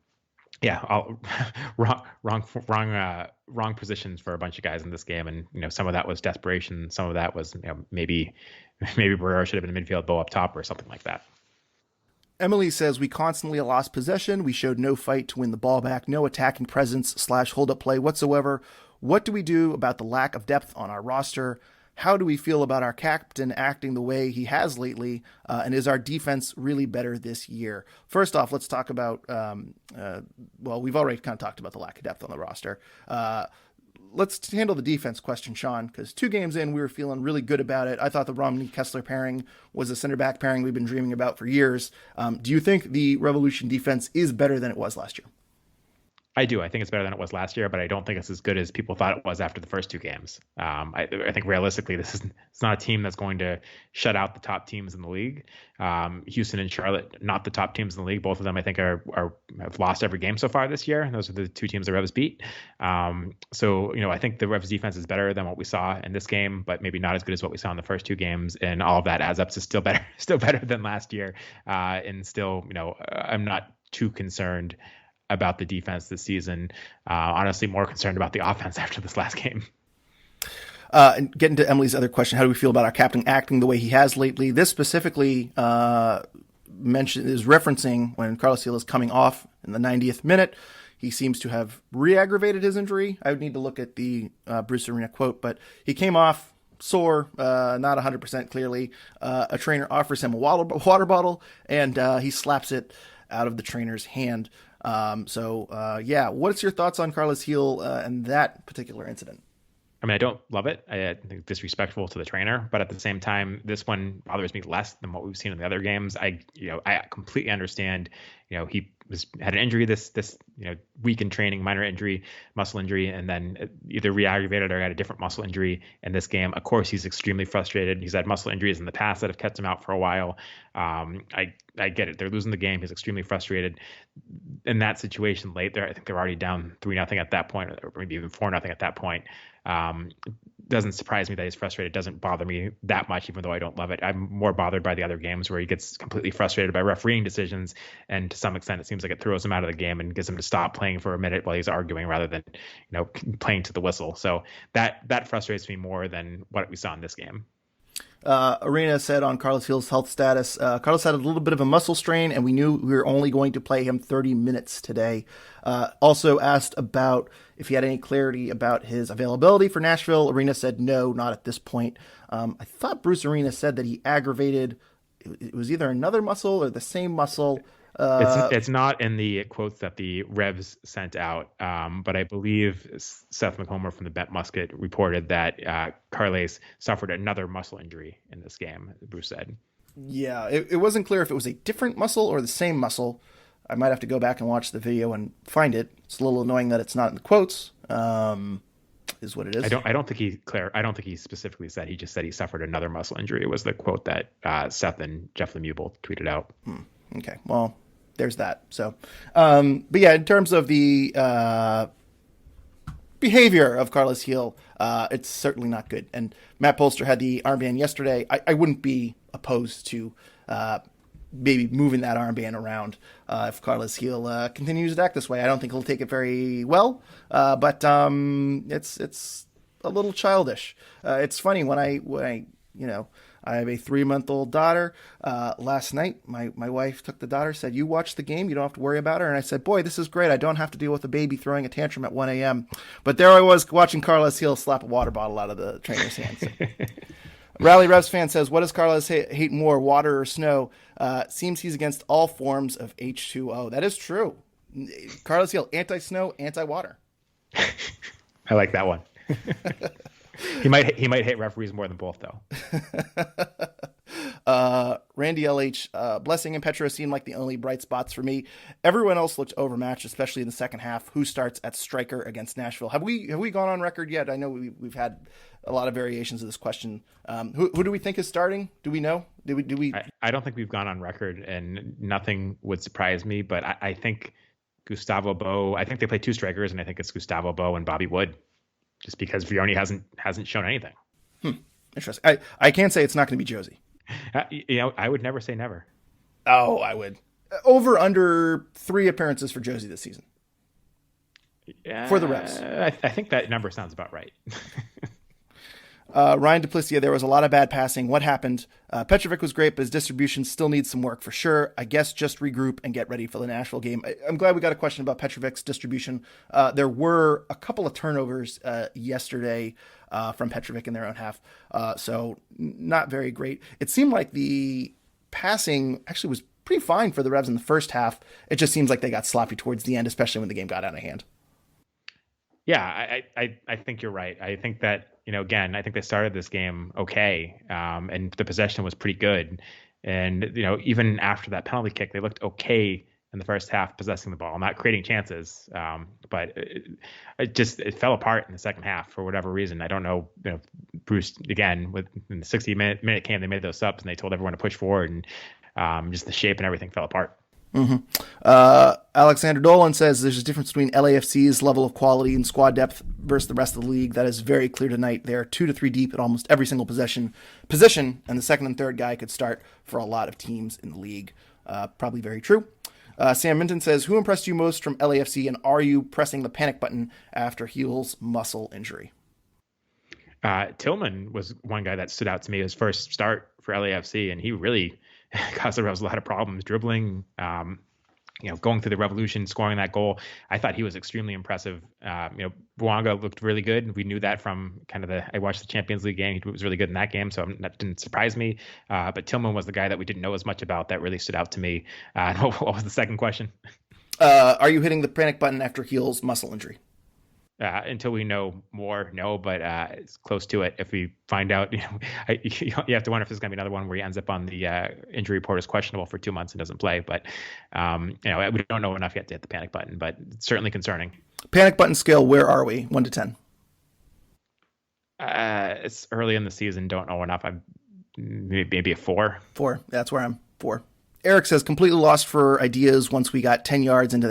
[SPEAKER 2] positions for a bunch of guys in this game, and some of that was desperation, some of that was maybe Barrero should have been in midfield, Bou up top, or something like that.
[SPEAKER 1] Emily says we constantly lost possession. We showed no fight to win the ball back, no attacking presence / hold up play whatsoever. What do we do about the lack of depth on our roster? How do we feel about our captain acting the way he has lately? And is our defense really better this year? First off, let's talk about, we've already kind of talked about the lack of depth on the roster. Let's handle the defense question, Sean, because 2 games in, we were feeling really good about it. I thought the Romney-Kessler pairing was a center back pairing we've been dreaming about for years. Do you think the Revolution defense is better than it was last year?
[SPEAKER 2] I do. I think it's better than it was last year, but I don't think it's as good as people thought it was after the first 2 games. I think realistically, it's not a team that's going to shut out the top teams in the league. Houston and Charlotte, not the top teams in the league. Both of them, I think, have lost every game so far this year. And those are the 2 teams the Revs beat. So I think the Revs defense is better than what we saw in this game, but maybe not as good as what we saw in the first 2 games. And all of that adds up to still better than last year. And still, I'm not too concerned about the defense this season. Honestly, more concerned about the offense after this last game.
[SPEAKER 1] And getting to Emily's other question, how do we feel about our captain acting the way he has lately? This specifically is referencing when Carlos Gil is coming off in the 90th minute. He seems to have re-aggravated his injury. I would need to look at the Bruce Arena quote, but he came off sore, not 100% clearly. A trainer offers him a water bottle, and he slaps it out of the trainer's hand. What's your thoughts on Carlos Gil and that particular incident?
[SPEAKER 2] I mean, I don't love it. I think it's disrespectful to the trainer, but at the same time, this one bothers me less than what we've seen in the other games. I completely understand. He had an injury this week in training, minor injury, muscle injury, and then either re-aggravated or had a different muscle injury in this game. Of course, he's extremely frustrated. He's had muscle injuries in the past that have kept him out for a while. I get it. They're losing the game. He's extremely frustrated. In that situation late there, I think they're already down 3-0 at that point, or maybe even 4-0 at that point. Doesn't surprise me that he's frustrated. Doesn't bother me that much, even though I don't love it. I'm more bothered by the other games where he gets completely frustrated by refereeing decisions, and to some extent, it seems like it throws him out of the game and gets him to stop playing for a minute while he's arguing rather than playing to the whistle. So that frustrates me more than what we saw in this game.
[SPEAKER 1] Arena said on Carlos Gil's health status, Carlos had a little bit of a muscle strain, and we knew we were only going to play him 30 minutes today. Also asked about if he had any clarity about his availability for Nashville. Arena said no, not at this point. I thought Bruce Arena said that he aggravated, it was either another muscle or the same muscle.
[SPEAKER 2] It's not in the quotes that the Revs sent out, but I believe Seth McHomer from the Bet Musket reported that Carles suffered another muscle injury in this game, Bruce said.
[SPEAKER 1] Yeah, it wasn't clear if it was a different muscle or the same muscle. I might have to go back and watch the video and find it. It's a little annoying that it's not in the quotes. Is what it is.
[SPEAKER 2] I don't think he specifically said. He just said he suffered another muscle injury. It was the quote that Seth and Jeff Lemieux both tweeted out.
[SPEAKER 1] Okay, well, there's that. So, but yeah, in terms of the behavior of Carlos Gil, it's certainly not good. And Matt Polster had the armband yesterday. I wouldn't be opposed to maybe moving that armband around if Carlos Gil continues to act this way. I don't think he'll take it very well, but it's a little childish. It's funny when I I have a 3-month-old daughter. Last night, my wife took the daughter, said, "You watch the game. You don't have to worry about her." And I said, "Boy, this is great. I don't have to deal with a baby throwing a tantrum at 1 a.m. But there I was watching Carlos Gil slap a water bottle out of the trainer's hands. Rally Revs fan says, "What does Carlos hate more, water or snow? Seems he's against all forms of H2O." That is true. Carlos Gil, anti-snow, anti-water.
[SPEAKER 2] I like that one. He might hate referees more than both, though.
[SPEAKER 1] Randy LH, Blessing and Petro seem like the only bright spots for me. Everyone else looked overmatched, especially in the second half. Who starts at striker against Nashville? Have we gone on record yet? I know we've had a lot of variations of this question. Who do we think is starting? Do we know? Do we?
[SPEAKER 2] I don't think we've gone on record, and nothing would surprise me. But I think Gustavo Bou. I think they play two strikers, and I think it's Gustavo Bou and Bobby Wood, just because Vrioni hasn't shown anything.
[SPEAKER 1] Interesting. I can't say it's not going to be Josie.
[SPEAKER 2] I would never say never.
[SPEAKER 1] Oh, I would. Over under 3 appearances for Josie this season. For the Revs.
[SPEAKER 2] I think that number sounds about right.
[SPEAKER 1] Ryan Duplicia, there was a lot of bad passing. What happened? Petrovic was great, but his distribution still needs some work for sure. I guess just regroup and get ready for the Nashville game. I'm glad we got a question about Petrovic's distribution. There were a couple of turnovers yesterday from Petrovic in their own half, so not very great. It seemed like the passing actually was pretty fine for the Revs in the first half. It just seems like they got sloppy towards the end, especially when the game got out of hand.
[SPEAKER 2] Yeah, I think you're right. I think that, again, I think they started this game okay, and the possession was pretty good. And, even after that penalty kick, they looked okay in the first half, possessing the ball, not creating chances. But it fell apart in the second half for whatever reason. I don't know. Bruce, again, in the 60-minute game, they made those subs and they told everyone to push forward, and just the shape and everything fell apart.
[SPEAKER 1] Alexander Dolan says there's a difference between LAFC's level of quality and squad depth versus the rest of the league. That is very clear tonight. They're 2 to 3 deep at almost every single position, and the second and third guy could start for a lot of teams in the league. Probably very true. Sam Minton says, who impressed you most from LAFC, and are you pressing the panic button after Gil's muscle injury?
[SPEAKER 2] Tillman was one guy that stood out to me his first start for LAFC, and he really caused the Revs a lot of problems dribbling. Going through the Revolution, scoring that goal, I thought he was extremely impressive. Bouanga looked really good. We knew that from kind of I watched the Champions League game. He was really good in that game, so that didn't surprise me. But Tillman was the guy that we didn't know as much about that really stood out to me. What was the second question?
[SPEAKER 1] Are you hitting the panic button after Heel's muscle injury?
[SPEAKER 2] Until we know more, no, but it's close to it. If we find out, you have to wonder if there's going to be another one where he ends up on the injury report as questionable for 2 months and doesn't play. But we don't know enough yet to hit the panic button, but it's certainly concerning.
[SPEAKER 1] Panic button scale, where are we? 1 to 10.
[SPEAKER 2] It's early in the season. Don't know enough. I'm maybe a 4.
[SPEAKER 1] 4. That's where I'm 4. Eric says completely lost for ideas once we got 10 yards into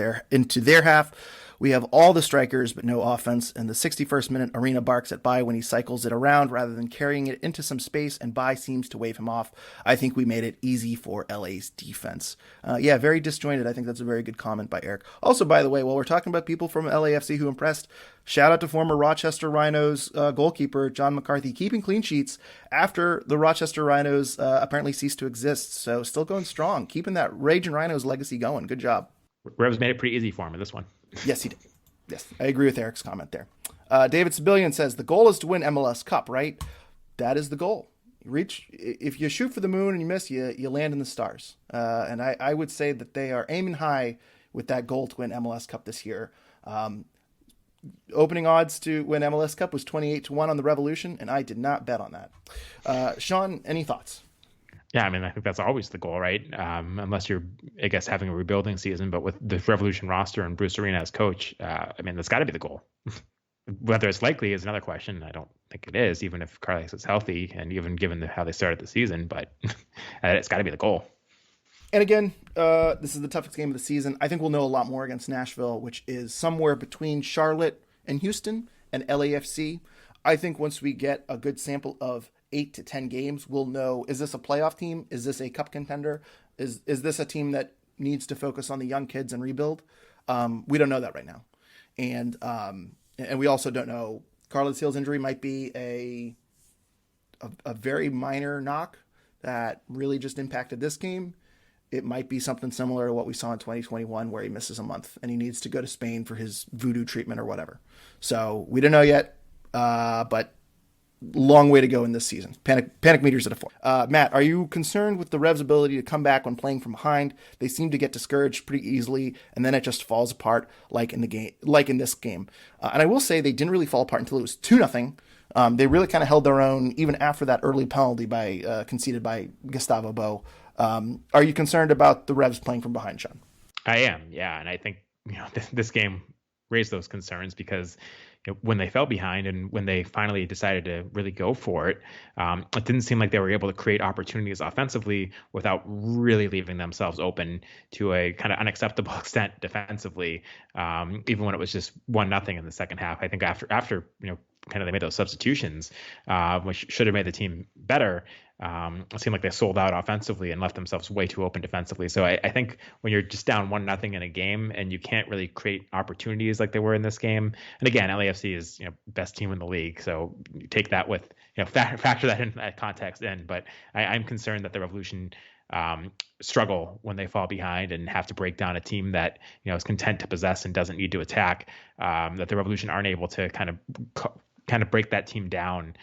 [SPEAKER 1] their half. We have all the strikers, but no offense. In the 61st minute, Arena barks at Bye when he cycles it around rather than carrying it into some space, and Bye seems to wave him off. I think we made it easy for LA's defense. Very disjointed. I think that's a very good comment by Eric. Also, by the way, while we're talking about people from LAFC who impressed, shout out to former Rochester Rhinos goalkeeper John McCarthy, keeping clean sheets after the Rochester Rhinos apparently ceased to exist. So still going strong, keeping that Raging Rhinos legacy going. Good job.
[SPEAKER 2] Revs made it pretty easy for him in this one.
[SPEAKER 1] Yes, he did. Yes, I agree with Eric's comment there. David Sibilian says, the goal is to win MLS Cup, right? That is the goal. If you shoot for the moon and you miss, you land in the stars. And I would say that they are aiming high with that goal to win MLS Cup this year. Opening odds to win MLS Cup was 28-1 on the Revolution, and I did not bet on that. Sean, any thoughts?
[SPEAKER 2] Yeah, I mean, I think that's always the goal, right? Unless you're, I guess, having a rebuilding season. But with the Revolution roster and Bruce Arena as coach, that's got to be the goal. Whether it's likely is another question. I don't think it is, even if Carlos is healthy and even given how they started the season. But it's got to be the goal.
[SPEAKER 1] And again, this is the toughest game of the season. I think we'll know a lot more against Nashville, which is somewhere between Charlotte and Houston and LAFC. I think once we get a good sample of 8 to 10 games, we'll know, is this a playoff team? Is this a cup contender? Is this a team that needs to focus on the young kids and rebuild? We don't know that right now. And we also don't know, Carlos Hill's injury might be a very minor knock that really just impacted this game. It might be something similar to what we saw in 2021 where he misses a month and he needs to go to Spain for his voodoo treatment or whatever. So we don't know yet, but long way to go in this season. Panic meters at a 4. Matt, are you concerned with the Revs' ability to come back when playing from behind? They seem to get discouraged pretty easily, and then it just falls apart like in this game. And I will say they didn't really fall apart until it was 2-0. They really kind of held their own even after that early penalty conceded by Gustavo Bou. Are you concerned about the Revs playing from behind, Sean?
[SPEAKER 2] I am, yeah, and I think this game raised those concerns because when they fell behind and when they finally decided to really go for it, it didn't seem like they were able to create opportunities offensively without really leaving themselves open to a kind of unacceptable extent defensively, even when it was just 1-0 in the second half. I think after kind of they made those substitutions, which should have made the team better. It seemed like they sold out offensively and left themselves way too open defensively. So I think when you're just down 1-0 in a game and you can't really create opportunities like they were in this game, and again, LAFC is best team in the league, so you take that with factor that in that context in. But I'm concerned that the Revolution struggle when they fall behind and have to break down a team that is content to possess and doesn't need to attack. That the Revolution aren't able to kind of break that team down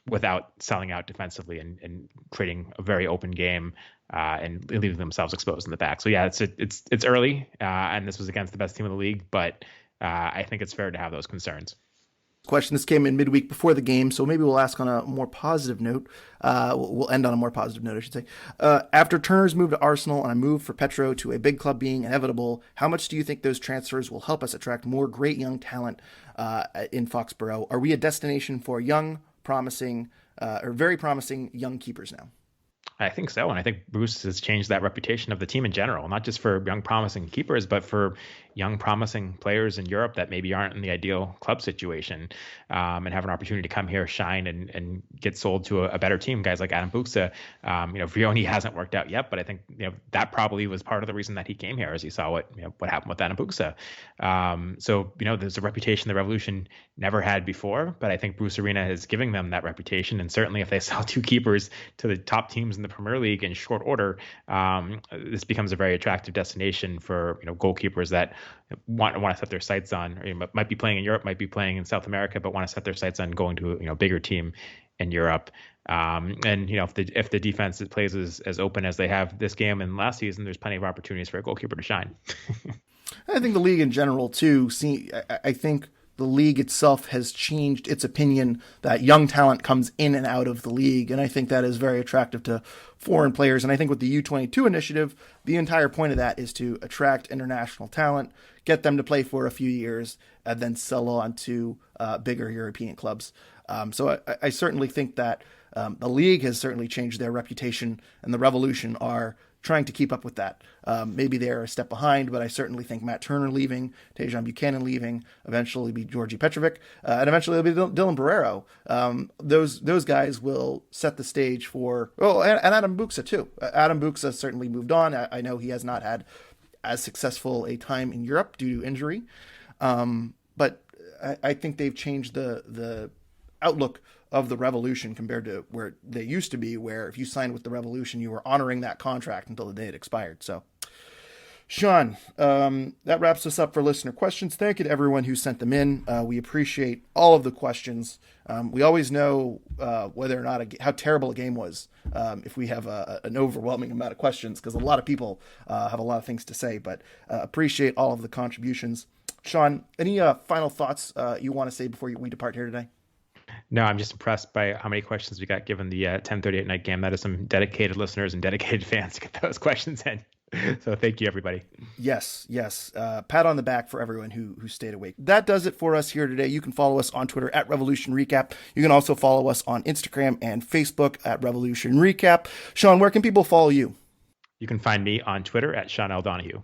[SPEAKER 2] without selling out defensively and creating a very open game and leaving themselves exposed in the back. So yeah, it's early and this was against the best team in the league, but I think it's fair to have those concerns.
[SPEAKER 1] Question. This came in midweek before the game, so maybe we'll ask on a more positive note. We'll end on a more positive note, I should say. After Turner's move to Arsenal and a move for Petro to a big club being inevitable, how much do you think those transfers will help us attract more great young talent in Foxborough? Are we a destination for young, promising, or very promising young keepers now?
[SPEAKER 2] I think so. And I think Bruce has changed that reputation of the team in general, not just for young promising keepers, but for young promising players in Europe that maybe aren't in the ideal club situation and have an opportunity to come here, shine and get sold to a better team. Guys like Adam Buksa, Vrioni hasn't worked out yet, but I think that probably was part of the reason that he came here, as he saw what happened with Adam Buksa. So there's a reputation the Revolution never had before, but I think Bruce Arena is giving them that reputation. And certainly if they sell 2 keepers to the top teams in the Premier League in short order, this becomes a very attractive destination for goalkeepers that want to set their sights on, or might be playing in Europe, might be playing in South America, but want to set their sights on going to a bigger team in Europe. And if the defense plays as open as they have this game and last season, there's plenty of opportunities for a goalkeeper to shine.
[SPEAKER 1] I think the league in general too. I think the league itself has changed its opinion that young talent comes in and out of the league, and I think that is very attractive to foreign players. And I think with the U22 initiative, the entire point of that is to attract international talent, get them to play for a few years, and then sell on to bigger European clubs. So I certainly think that the league has certainly changed their reputation, and the Revolution are trying to keep up with that. Maybe they're a step behind, but I certainly think Matt Turner leaving, Tejan Buchanan leaving, eventually be Georgi Petrovic, and eventually it'll be Dylan Barrero. Those guys will set the stage for, and Adam Buxa too. Adam Buxa certainly moved on. I know he has not had as successful a time in Europe due to injury, but I think they've changed the outlook of the Revolution compared to where they used to be, where if you signed with the Revolution, you were honoring that contract until the day it expired. So, Sean, that wraps us up for listener questions. Thank you to everyone who sent them in. We appreciate all of the questions. We always know whether or not how terrible a game was if we have an overwhelming amount of questions, because a lot of people have a lot of things to say, but appreciate all of the contributions. Sean, any final thoughts you want to say before we depart here today?
[SPEAKER 2] No, I'm just impressed by how many questions we got given the 10:30 at night game. That is some dedicated listeners and dedicated fans to get those questions in. So thank you, everybody.
[SPEAKER 1] Yes. Pat on the back for everyone who stayed awake. That does it for us here today. You can follow us on Twitter at Revolution Recap. You can also follow us on Instagram and Facebook at Revolution Recap. Sean, where can people follow you?
[SPEAKER 2] You can find me on Twitter at Sean L. Donahue.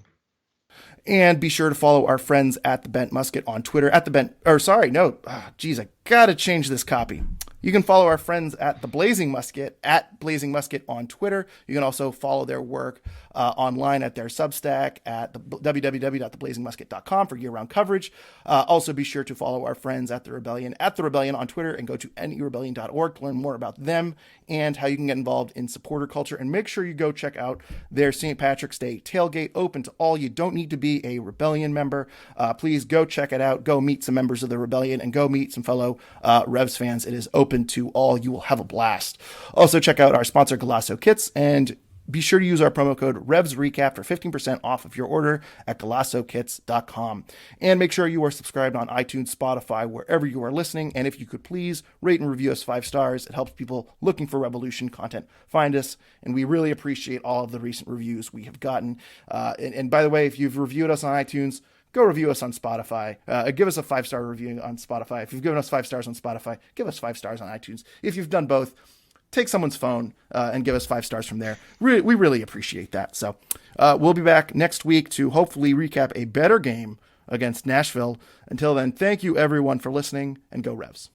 [SPEAKER 1] And be sure to follow our friends at the Bent Musket on Twitter I gotta change this copy. You can follow our friends at the Blazing Musket at Blazing Musket on Twitter. You can also follow their work online at their Substack at www.theblazingmusket.com for year-round coverage. Also, be sure to follow our friends at The Rebellion on Twitter, and go to anyrebellion.org to learn more about them and how you can get involved in supporter culture. And make sure you go check out their St. Patrick's Day tailgate, open to all. You don't need to be a Rebellion member. Please go check it out. Go meet some members of the Rebellion and go meet some fellow Revs fans. It is open to all. You will have a blast. Also, check out our sponsor, Golasso Kits, and be sure to use our promo code RevsRecap for 15% off of your order at GolassoKits.com. And make sure you are subscribed on iTunes, Spotify, wherever you are listening. And if you could please rate and review us 5 stars, it helps people looking for Revolution content find us. And we really appreciate all of the recent reviews we have gotten. And by the way, if you've reviewed us on iTunes, go review us on Spotify. Give us a 5-star review on Spotify. If you've given us 5 stars on Spotify, give us 5 stars on iTunes. If you've done both, take someone's phone and give us 5 stars from there. We really appreciate that. So we'll be back next week to hopefully recap a better game against Nashville. Until then, thank you everyone for listening, and go Revs.